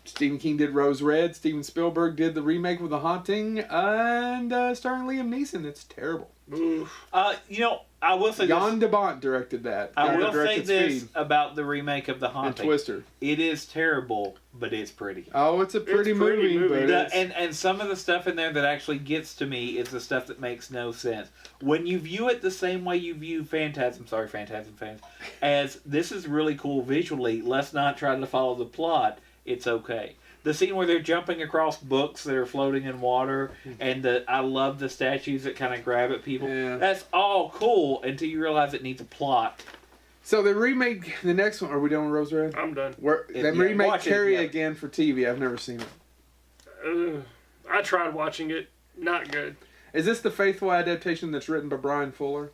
Stephen King did Rose Red. Steven Spielberg did the remake with The Haunting, and starring Liam Neeson. It's terrible. Oof. I will say Jan this. de Bont directed that. I Guy will that say directed this Speed about the remake of The and Haunting. Twister. It is terrible, but it's pretty. Oh, it's a pretty pretty movie. movie. But And some of the stuff in there that actually gets to me is the stuff that makes no sense. When you view it the same way you view Phantasm fans, as this is really cool visually, let's not try to follow the plot, it's okay. The scene where they're jumping across books that are floating in water, and I love the statues that kind of grab at people. Yeah. That's all cool until you realize it needs a plot. So they remake the next one. Are we done with Rose Red? I'm done. They Yeah, remake watch it, Carrie yeah. again for TV. I've never seen it. I tried watching it. Not good. Is this the faithful adaptation that's written by Brian Fuller?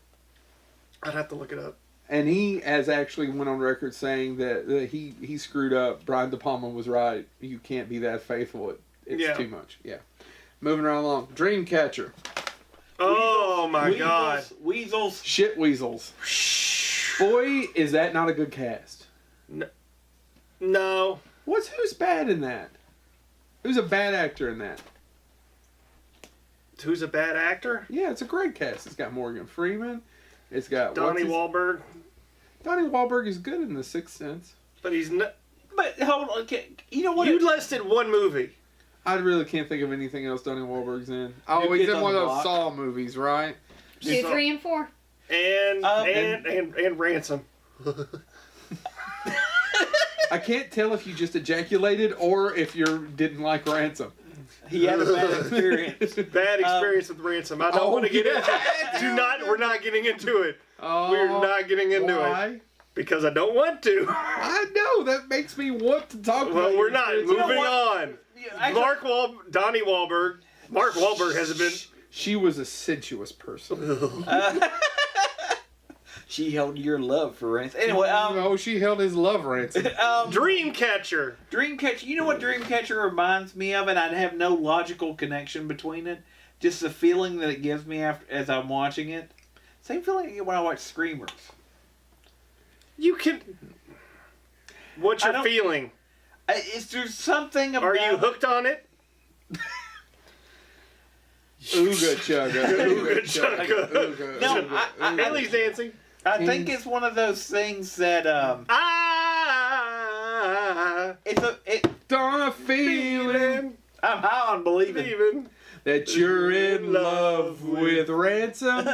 I'd have to look it up. And he has actually went on record saying that he screwed up. Brian De Palma was right. You can't be that faithful. It's too much. Yeah. Moving right along. Dreamcatcher. Oh my god. Weasels. Shit weasels. Boy, is that not a good cast. No. Who's bad in that? Who's a bad actor in that? Who's a bad actor? Yeah, it's a great cast. It's got Morgan Freeman. It's got Donnie Wahlberg. Donnie Wahlberg is good in The Sixth Sense. But he's not. But hold on, you know what? You listed one movie. I really can't think of anything else Donnie Wahlberg's in. Oh, New he's Kids in on one the of those Block. Saw movies, right? 2, 3, and 4. And Ransom. I can't tell if you just ejaculated or if you didn't like Ransom. He had a bad experience. Bad experience with Ransom. I don't want to get into it. We're not getting into it. Oh, We're not getting into why? it. Because I don't want to. I know, that makes me want to talk about Well, we're not. it. Moving on. Actually- Donnie Wahlberg. Mark Wahlberg hasn't been. She was a sensuous person. She held your love for Ransom. Anyway, Oh, she held his love ransom. Dreamcatcher. Dreamcatcher. You know what Dreamcatcher reminds me of, and I'd have no logical connection between it. Just the feeling that it gives me as I'm watching it. Same feeling I get when I watch Screamers. You can. What's I your don't- feeling? Is there something about? Are you hooked on it? Ooga chugga. Ooga chugga. Ooga, No, ooga, I- ooga. Haley's dancing. I think it's one of those things that it. Don't feeling I'm high on believing. Even. that you're in love with Ransom.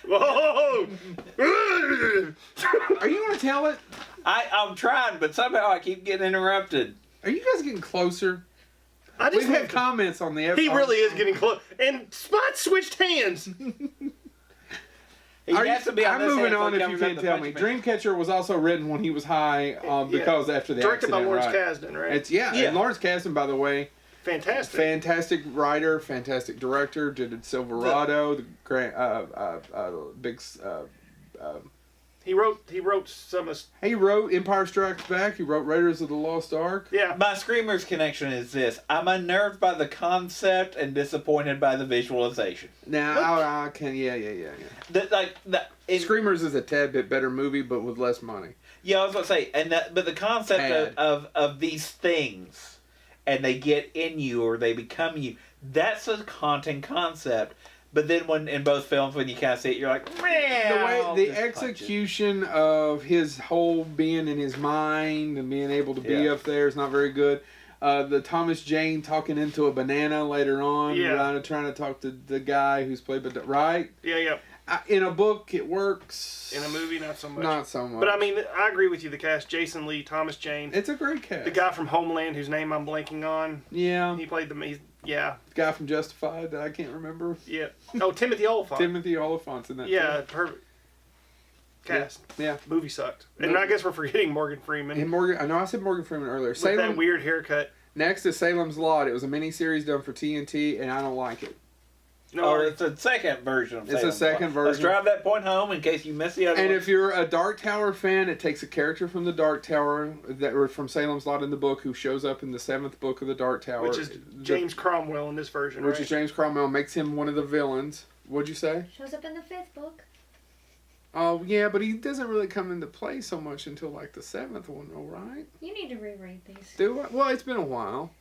Whoa! Are you going to tell it? I'm trying, but somehow I keep getting interrupted. Are you guys getting closer? I We've just had comments on the He really is getting close. And Spot switched hands. He has to be on I'm this moving hand on before if he you comes up can't the tell me. punch man. Dreamcatcher was also written when he was high because after the Directed by accident, Lawrence right? Kasdan, right? It's yeah. Yeah. And Lawrence Kasdan, by the way, Fantastic. fantastic writer, fantastic director. Did Silverado, the grand, big. He wrote some of. He wrote Empire Strikes Back. He wrote Raiders of the Lost Ark. Yeah. My Screamers connection is this. I'm unnerved by the concept and disappointed by the visualization. Now I can yeah. Screamers is a tad bit better movie, but with less money. Yeah, I was about to say, but the concept of these things, and they get in you or they become you, that's a haunting concept. But then when in both films, when you kind of see it, you're like, man. The execution of his whole being in his mind and being able to be up there is not very good. The Thomas Jane talking into a banana later on, trying to talk to the guy who's played by right. Yeah. In a book, it works. In a movie, not so much. Not so much. But I mean, I agree with you. The cast: Jason Lee, Thomas Jane. It's a great cast. The guy from Homeland, whose name I'm blanking on. Yeah. He played the. The guy from Justified that I can't remember. Yeah. Oh, Timothy Oliphant. Timothy Oliphant's in that. Yeah, perfect. Cast. Yeah. Movie sucked. And I guess we're forgetting Morgan Freeman. And I know I said Morgan Freeman earlier. With that weird haircut. Next is Salem's Lot. It was a miniseries done for TNT, and I don't like it. No, it's a second version of Salem's It's a second version. Let's drive that point home in case you missed the other And one. if you're a Dark Tower fan, it takes a character from the Dark Tower that were from Salem's Lot in the book who shows up in the 7th book of the Dark Tower. Which is James Cromwell in this version, Which is James Cromwell, makes him one of the villains. What'd you say? Shows up in the 5th book. Oh, yeah, but he doesn't really come into play so much until like the 7th one, though, right? You need to reread these. Do I? Well, it's been a while.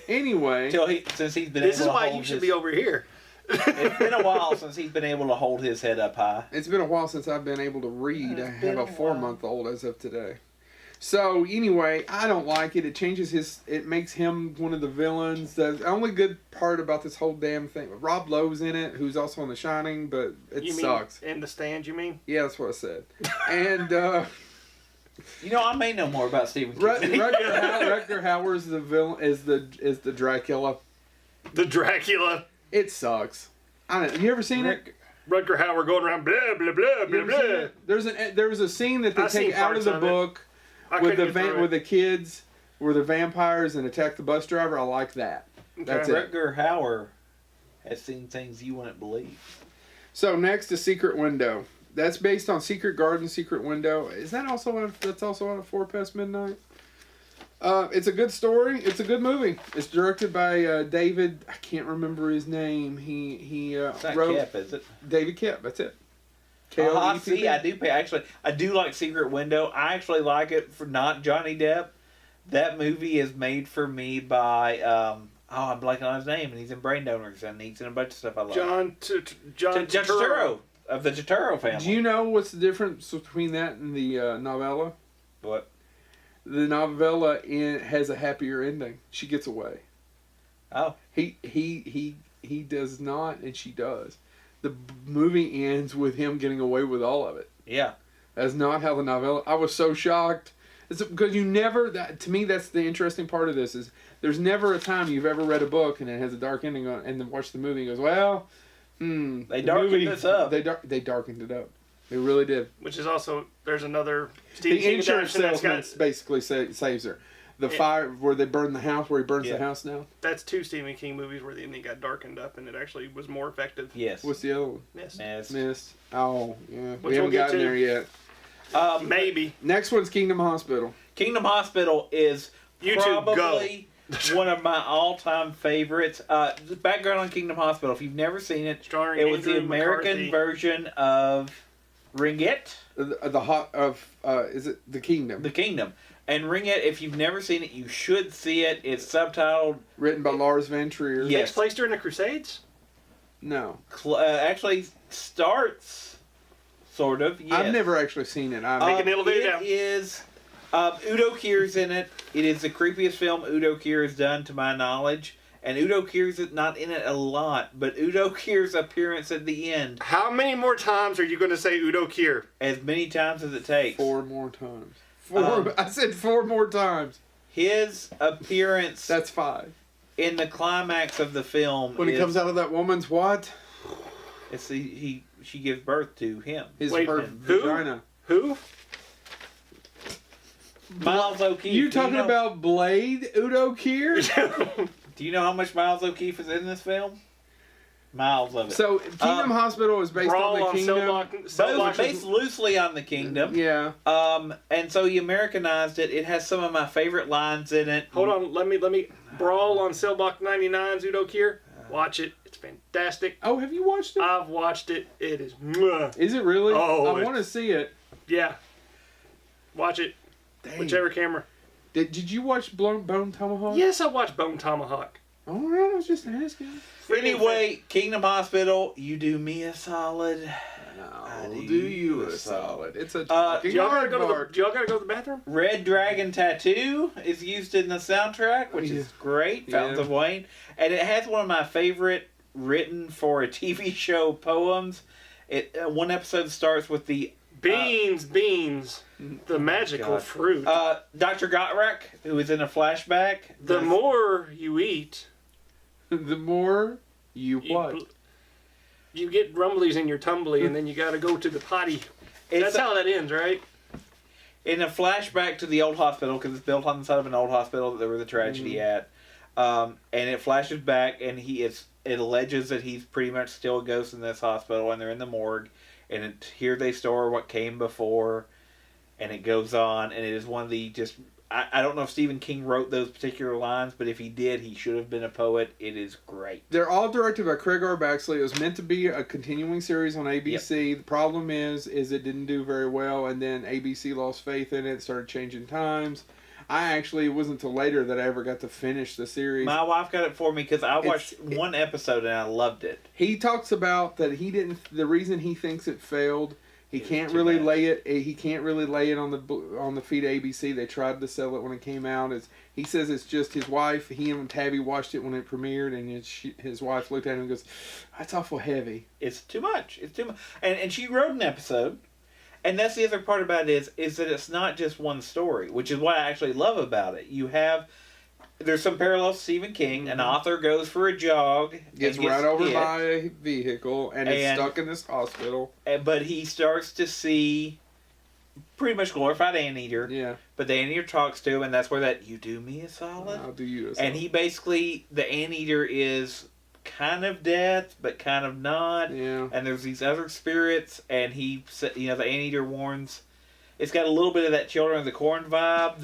Anyway. Since he's been this able is to why hold you should be over here. It's been a while since he's been able to hold his head up high. It's been a while since I've been able to read. I have a 4-month-old as of today. So, anyway, I don't like it. It changes it makes him one of the villains. The only good part about this whole damn thing, Rob Lowe's in it, who's also in The Shining, but it sucks. In The Stand, you mean? Yeah, that's what I said. And, you know, I may know more about Stephen King. Rutger Hauer is the villain, is the Dracula. The Dracula. It sucks. I don't know. You ever seen it? Rutger Hauer going around blah blah blah blah blah. There was a scene that they take out of the book with the kids, where the vampires and attack the bus driver. I like that. Okay. That's it. Rutger Hauer has seen things you wouldn't believe. So next is Secret Window. That's based on Secret Garden, Secret Window. Is that also that's also on at 4 past midnight? It's a good story. It's a good movie. It's directed by David. I can't remember his name. He It's not wrote Kep, is it? David Kep. That's it. See, I do like Secret Window. I actually like it for not Johnny Depp. That movie is made for me by I'm blanking on his name, and he's in Brain Donors, and he's in a bunch of stuff I love. John Turturro of the Turturro family. Do you know what's the difference between that and the novella? What? The novella has a happier ending. She gets away. Oh. He does not, and she does. The movie ends with him getting away with all of it. Yeah. That's not how the novella. I was so shocked. It's because you never. To me, that's the interesting part of this is there's never a time you've ever read a book and it has a dark ending on, and then watch the movie and goes, well, they darkened this up. They darkened it up. They really did. Which is also there's another Stephen King insurance salesman basically saves her. The fire where they burn the house, where he burns the house now. That's 2 Stephen King movies where the ending got darkened up and it actually was more effective. Yes. What's the other one? Mist. Oh, yeah. Which we haven't gotten there yet. Maybe. Next one's Kingdom Hospital. Kingdom Hospital is probably one of my all-time favorites. Background on Kingdom Hospital, if you've never seen it, it was the American version of Ring It. Is it The Kingdom? The Kingdom. And Ring It, if you've never seen it, you should see it. It's subtitled. Written by Lars von Trier. Yes. Takes place during the Crusades? No. Actually starts, sort of, yes. I've never actually seen it. It is. Udo Kier's in it. It is the creepiest film Udo Kier has done, to my knowledge. And Udo Kier's not in it a lot, but Udo Kier's appearance at the end. How many more times are you going to say Udo Kier? As many times as it takes. 4 more times. I said 4 more times. His appearance. That's 5. In the climax of the film. When he comes out of that woman's what? It's she gives birth to him. Her vagina. Who? Miles O'Keefe. You talking about Blade, Udo Kier? Do you know how much Miles O'Keefe is in this film? Miles of it. So, Kingdom Hospital is based on the Kingdom. Based loosely on the Kingdom. Yeah. And so he Americanized it. It has some of my favorite lines in it. Hold on, let me Brawl on Cell Block 99's Udo Kier. Watch it. It's fantastic. Oh, have you watched it? I've watched it. It is mwah. Is it really? Oh, I want to see it. Yeah. Watch it. Dang. Whichever camera. Did you watch Bone Tomahawk? Yes, I watched Bone Tomahawk. All right, I was just asking. Anyway, Kingdom Hospital, you do me a solid. I'll do you a solid. It's a Do talking y'all gotta go aardvark. do y'all gotta go to the bathroom? Red Dragon Tattoo is used in the soundtrack, which is great. Fountains of Wayne. And it has one of my favorite written for a TV show poems. One episode starts with the Beans, the magical God. fruit. Dr. Gotrek, who is in a flashback. The more you eat, The more you what? you get rumblies in your tumbly, and then you gotta go to the potty. That's how that ends, right? In a flashback to the old hospital, because it's built on the side of an old hospital that there was a tragedy at. And it flashes back, and it alleges that he's pretty much still a ghost in this hospital, and they're in the morgue. And here they store what came before, and it goes on, and it is one of the just... I don't know if Stephen King wrote those particular lines, but if he did, he should have been a poet. It is great. They're all directed by Craig R. Baxley. It was meant to be a continuing series on ABC. Yep. The problem is it didn't do very well, and then ABC lost faith in it, started changing times. It wasn't until later that I ever got to finish the series. My wife got it for me because I watched one episode and I loved it. He talks about that the reason he thinks it failed, he can't really lay it on the feet of ABC. They tried to sell it when it came out. He says it's just his wife. He and Tabby watched it when it premiered, and his wife looked at him and goes, "That's awful heavy. It's too much. It's too much." And she wrote an episode. And that's the other part about it is that it's not just one story, which is what I actually love about it. There's some parallels to Stephen King. An author goes for a jog. Gets run over by a vehicle and is stuck in this hospital. But he starts to see pretty much glorified anteater. Yeah. But the anteater talks to him, and that's where that, you do me a solid? I'll do you a solid. And he basically, the anteater is kind of death, but kind of not. Yeah. And there's these other spirits, and the anteater warns. It's got a little bit of that Children of the Corn vibe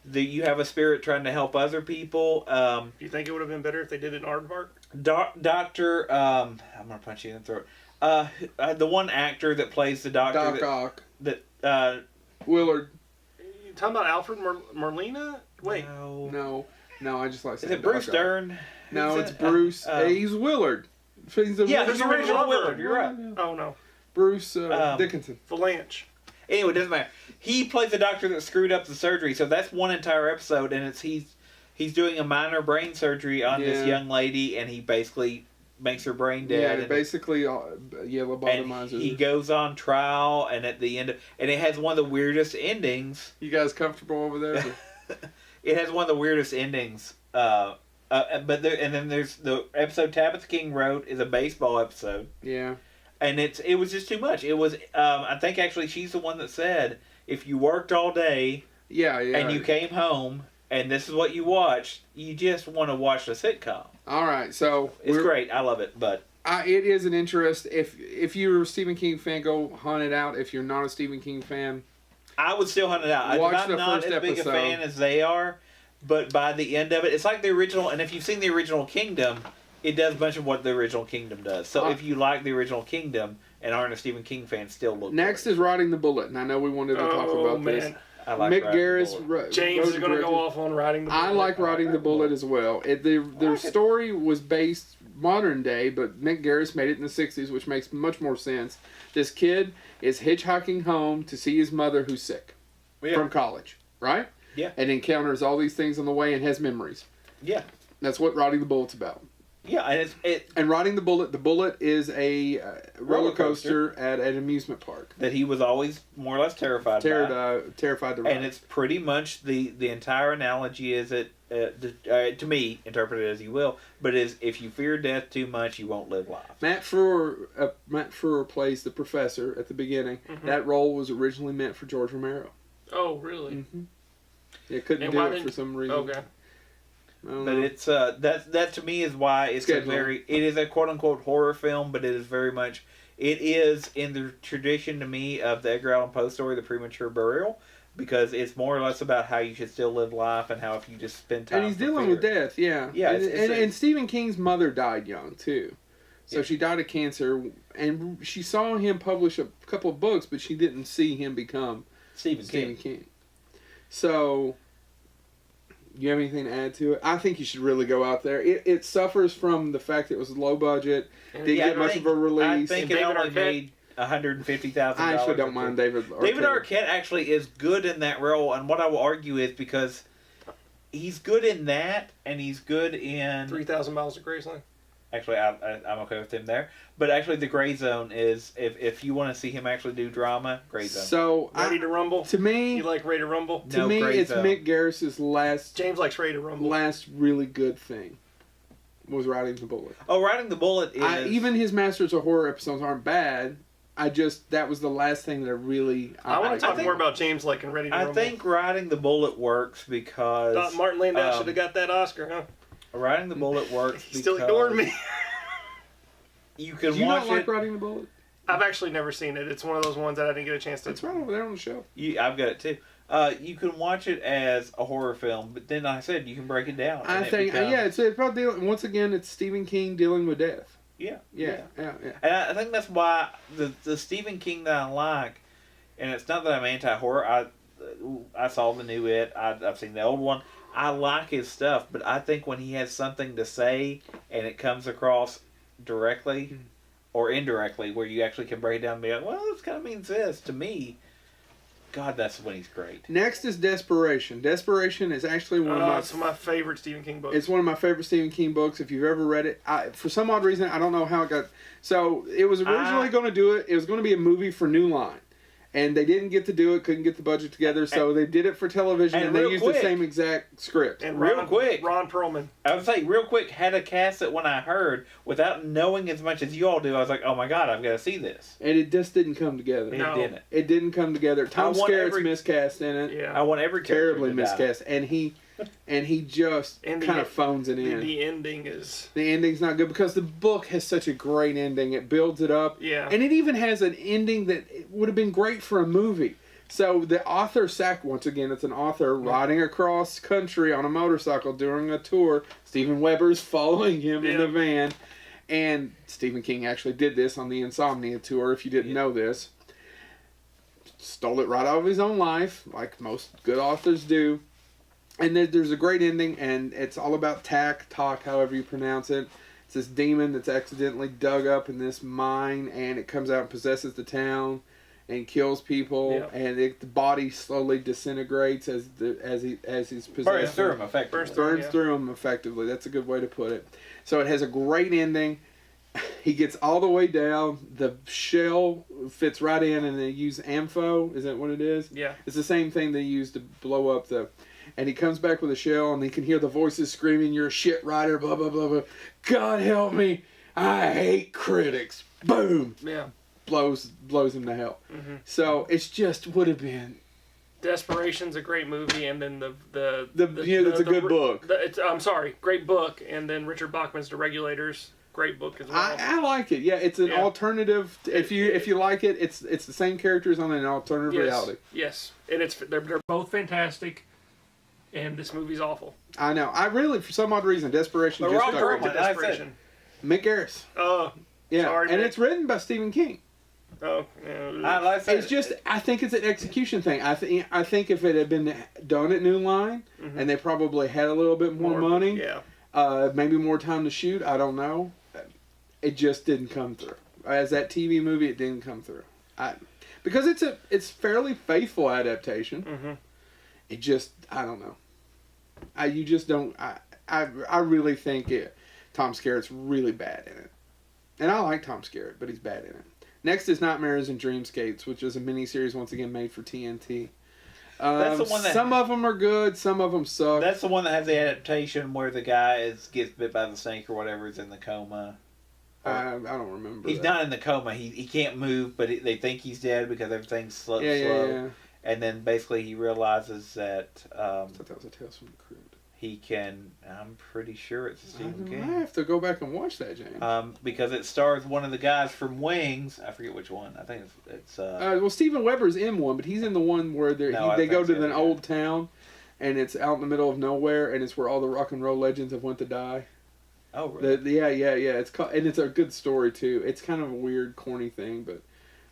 that you have a spirit trying to help other people. Do you think it would have been better if they did an aardvark? Doctor, I'm gonna punch you in the throat. The one actor that plays the doctor. Doc Ock. Willard. You talking about Alfred Molina? Wait. No. I just like. Is it Bruce Dern? No, it's Bruce. He's Willard. He's the original Willard. You're right. Oh no. Bruce Dickinson. Valanche. Anyway, it doesn't matter. He plays the doctor that screwed up the surgery, so that's one entire episode, and he's doing a minor brain surgery on this young lady, and he basically makes her brain dead. Yeah, basically lobotomizes her. He goes on trial, and at the end, and it has one of the weirdest endings. You guys comfortable over there? It has one of the weirdest endings. But then there's the episode Tabitha King wrote is a baseball episode. Yeah. And it was just too much. It was I think actually she's the one that said if you worked all day and you came home and this is what you watched, you just want to watch the sitcom. All right, so it's great. I love it, but it is an interest. If you're a Stephen King fan, go hunt it out. If you're not a Stephen King fan, I would still hunt it out. I'm not as big a fan as they are, but by the end of it, it's like the original. And if you've seen the original Kingdom, it does much of what the original Kingdom does. So if you like the original Kingdom and aren't a Stephen King fan, still look. Next is Riding the Bullet, and I know we wanted to talk about this. I like Mick Garris. James is going to go off on Riding the Bullet. I like Riding the Bullet as well. The story was based modern day, but Mick Garris made it in the 60s, which makes much more sense. This kid is hitchhiking home to see his mother who's sick from college, right? Yeah. And encounters all these things on the way and has memories. Yeah. That's what Riding the Bullet's about. Yeah, and Riding the Bullet is a roller coaster at an amusement park that he was always more or less terrified to ride. And it's pretty much the entire analogy is to me, interpret it as you will, but is if you fear death too much, you won't live life. Matt Frewer plays the professor at the beginning. Mm-hmm. That role was originally meant for George Romero. Oh, really? Mm-hmm. Yeah, couldn't do it for some reason. Okay. But it's that to me is why it is a quote unquote horror film, but it is very much it is in the tradition to me of the Edgar Allan Poe story, The Premature Burial, because it's more or less about how you should still live life and how if you just spend time. And he's dealing with death, yeah. Yeah, and Stephen King's mother died young too, so she died of cancer, and she saw him publish a couple of books, but she didn't see him become Stephen King. So. You have anything to add to it? I think you should really go out there. It suffers from the fact that it was low budget, didn't get much of a release. I think And it David only Arquette? made $150,000. I actually don't mind David Arquette. David Arquette actually is good in that role, and what I will argue is because he's good in that, and he's good in 3,000 Miles of Graceland. Actually, I'm okay with him there. But actually, the Gray Zone is if you want to see him actually do drama, Gray Zone. So Ready to Rumble? to me, You like Ready to Rumble? to me, Gray it's Zone. Mick Garris's last James likes Ready to Rumble. really good thing was Riding the Bullet. Oh, Riding the Bullet is Even his Masters of Horror episodes aren't bad. That was the last thing that I want to talk think- more about James liking Ready to I Rumble. think Riding the Bullet works because Thought Martin Landau should have got that Oscar, huh? Riding the Bullet works He because still ignored me. You can Do you watch not like it. Riding the Bullet? I've actually never seen it. It's one of those ones that I didn't get a chance to. It's right over there on the shelf. I've got it too. You can watch it as a horror film, but then like I said you can break it down. I and it think, becomes- it's about dealing. Once again, it's Stephen King dealing with death. yeah, Yeah. And I think that's why the Stephen King that I like, and it's not that I'm anti-horror. I saw the new It. I've seen the old one. I like his stuff, but I think when he has something to say and it comes across directly or indirectly, where you actually can break it down and be like, well, this kind of means this to me. God, that's when he's great. Next is Desperation. Desperation is actually one of It's my favorite Stephen King books. It's one of my favorite Stephen King books. If you've ever read it, for some odd reason, I don't know how it got. So it was originally going to do it. It was going to be a movie for New Line, and they didn't get to do it. Couldn't get the budget together, so they did it for television, and they real used quick. the same exact script. and real Ron, quick. Ron Perlman. I would say, real quick, had a cast that when I heard, without knowing as much as you all do, I was like, oh my God, I've got to see this. And it just didn't come together. It No. didn't. It didn't come together. Tom I want Skerritt's every- miscast in it. Yeah. I want every character Terribly to die. miscast, and he just And the- kind of phones it The, in. the ending is. The ending's not good because the book has such a great ending. It builds it up. Yeah. And it even has an ending that would have been great for a movie. So the author, once again, it's an author riding across country on a motorcycle during a tour. Stephen Weber's following him in the van. And Stephen King actually did this on the Insomnia tour, if you didn't know this. Stole it right out of his own life, like most good authors do. And there's a great ending, and it's all about talk, however you pronounce it. It's this demon that's accidentally dug up in this mine, and it comes out and possesses the town and kills people, and the body slowly disintegrates as he's possessed. Burns through him, effectively. Burns through him effectively. That's a good way to put it. So it has a great ending. He gets all the way down. The shell fits right in, and they use Ampho. Is that what it is? Yeah. It's the same thing they use to blow up the... And he comes back with a shell, and he can hear the voices screaming, "You're a shit writer, blah, blah, blah, blah. God help me. I hate critics." Boom. Yeah. Blows him to hell. Mm-hmm. So it's just would have been... Desperation's a great movie, and then it's a good book. I'm sorry, great book, and then Richard Bachman's The Regulators, great book as well. I like it. Yeah, it's an alternative. If you like it, it's the same characters on an alternative reality. Yes, and they're both fantastic, and this movie's awful. I know. I really, for some odd reason, Desperation But just Ron stuck Perlman, with me. I said- Desperation. Mick Garris. Oh, Yeah, sorry, and Mick. it's written by Stephen King. Oh, Like I said, It's just, I think it's an execution thing. I think if it had been done at New Line, and they probably had a little bit more money, maybe more time to shoot, I don't know, it just didn't come through. As that TV movie, it didn't come through. Because it's fairly faithful adaptation. Mm-hmm. It just, I don't know. You just don't, I really think Tom Skerritt's really bad in it. And I like Tom Skerritt, but he's bad in it. Next is Nightmares and Dreamscapes, which is a miniseries once again made for TNT. That's the one that- some of them are good, some of them suck. that's the one that has the adaptation where the guy gets bit by the snake or whatever, is in the coma. I don't remember. He's that. not in the coma. He can't move, but they think he's dead because everything's slow. Yeah. And then basically he realizes that I thought that was a Tales from the Crypt. he can. I'm pretty sure it's a Stephen I King. have to go back and watch that, James. Because it stars one of the guys from Wings. I forget which one. I think it's Well, Stephen Weber's in one, but he's in the one where No, I they go think to so, an yeah. old town, and it's out in the middle of nowhere, and it's where all the rock and roll legends have went to die. oh really? Yeah. It's called, and it's a good story too. It's kind of a weird, corny thing, but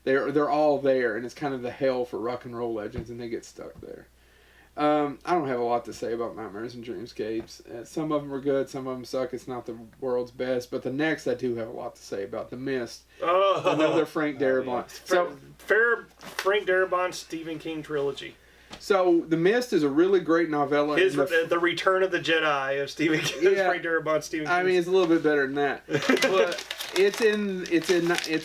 they're all there, and it's kind of the hell for rock and roll legends, and they get stuck there. I don't have a lot to say about Nightmares and Dreamscapes. Some of them are good, some of them suck. It's not the world's best, but the next I do have a lot to say about. The Mist, another Frank Darabont. So fair Frank Darabont Stephen King trilogy. So The Mist is a really great novella. The Return of the Jedi of Stephen King. Yeah, Frank Darabont Stephen King. I mean, it's a little bit better than that, but it's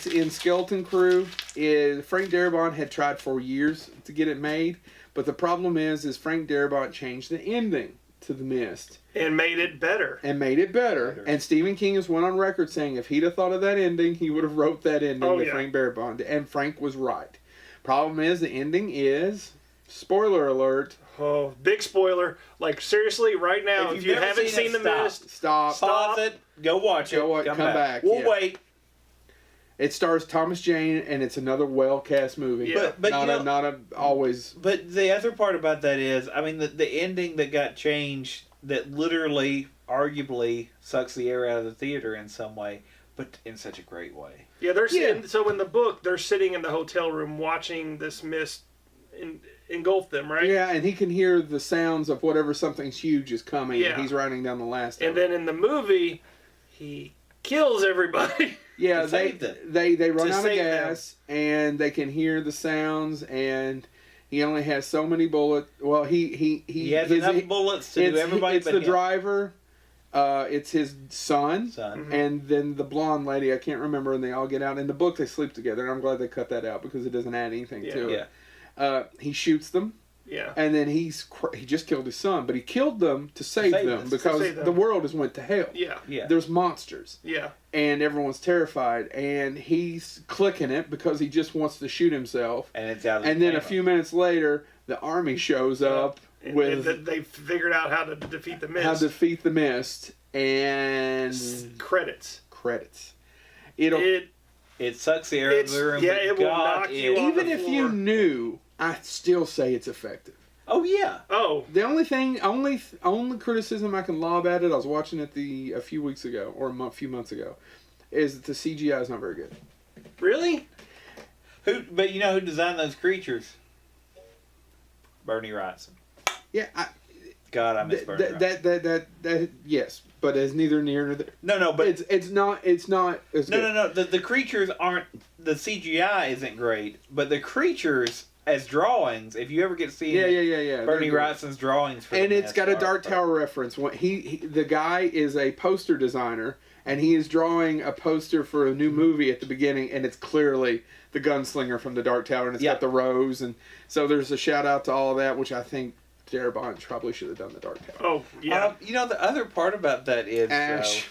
in Skeleton Crew. Frank Darabont had tried for years to get it made, but the problem is Frank Darabont changed the ending to The Mist and made it better. And Stephen King has went on record saying if he'd have thought of that ending, he would have wrote that ending to Frank Darabont, and Frank was right. Problem is the ending is, spoiler alert. Oh, big spoiler! Like seriously, right now, if you haven't seen The Mist, stop it. Go watch it. Come back. We'll wait. It stars Thomas Jane, and it's another well-cast movie. Yeah. But not always. But the other part about that is, I mean, the ending that got changed that literally, arguably, sucks the air out of the theater in some way, but in such a great way. Yeah, so in the book, they're sitting in the hotel room watching this mist engulf them, right? Yeah, and he can hear the sounds of whatever something's huge is coming. Yeah. And he's writing down the last. And then in the movie, he kills everybody. Yeah, they run out of gas, and they can hear the sounds, and he only has so many bullets. Well, he has enough bullets to do everybody. It's the driver. It's his son, Mm-hmm. and then the blonde lady. I can't remember, and they all get out. In the book, they sleep together, and I'm glad they cut that out because it doesn't add anything to it. He shoots them. Yeah. And then he just killed his son, but he killed them to save them because the world has went to hell. Yeah. There's monsters. Yeah. And everyone's terrified, and he's clicking it because he just wants to shoot himself. And it's out. And then a few minutes later, the army shows up with they figured out how to defeat the mist. And credits. It sucks the air out of the room. Yeah, it will knock you off even the if floor. you knew, I still say it's effective. Oh yeah. Oh. The only criticism I can lob at it, I was watching it a few weeks ago or a few months ago, is that the CGI is not very good. Really? But you know who designed those creatures? Bernie Wrightson. Yeah, God, I miss Bernie Wrightson. That yes, but it's neither near nor there. No, but it's not as good. No. The creatures aren't. The CGI isn't great, but the creatures as drawings. If you ever get to see Bernie Wrightson's drawings, and it's got a Dark Tower reference. When the guy is a poster designer, and he is drawing a poster for a new movie at the beginning, and it's clearly the gunslinger from the Dark Tower, and it's got the rose, and so there's a shout out to all of that, which I think Darabont probably should have done the Dark Tower. Oh yeah. You know the other part about that is Ash.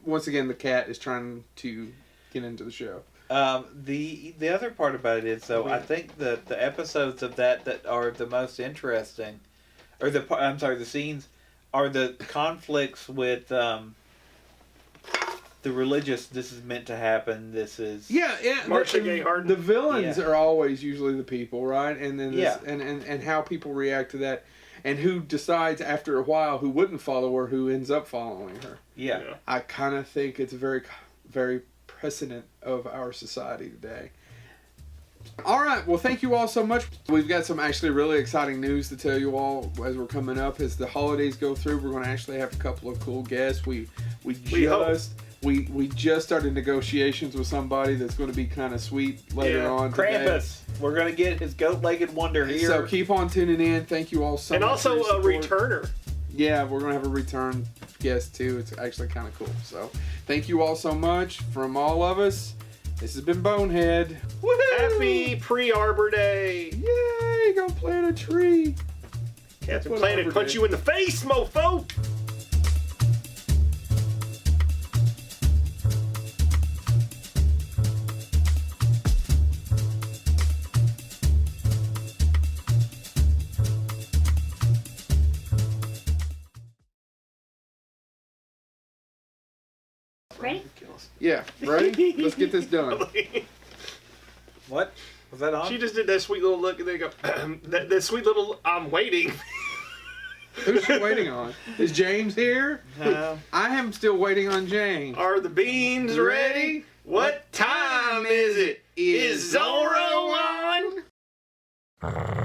Once again, the cat is trying to get into the show. The other part about it is, though, I think the episodes of that are the most interesting, or the scenes, are the conflicts with the religious. This is meant to happen. This is Marcia Gay Harden. The villains are always usually the people, right? And then and how people react to that, and who decides after a while who wouldn't follow her, who ends up following her. Yeah. I kind of think it's very, very precedent of our society today. All right, well, thank you all so much. We've got some actually really exciting news to tell you all as we're coming up. As the holidays go through, we're going to actually have a couple of cool guests. We just started negotiations with somebody that's going to be kind of sweet later on today. Krampus. We're going to get his goat-legged wonder here. So keep on tuning in. Thank you all so much. And also for your a support. returner. Yeah, we're going to have a return guest too. It's actually kind of cool. So thank you all so much from all of us. This has been Bonehead. Woohoo! Happy pre-Arbor Day. Yay, go plant a tree. Captain Planet punch you in the face, mofo. Ready? Yeah, ready? Let's get this done. What? Was that on? She just did that sweet little look and they go, that sweet little, I'm waiting. Who's she waiting on? Is James here? No. I am still waiting on James. Are the beans ready? What time is it? Is Zorro on?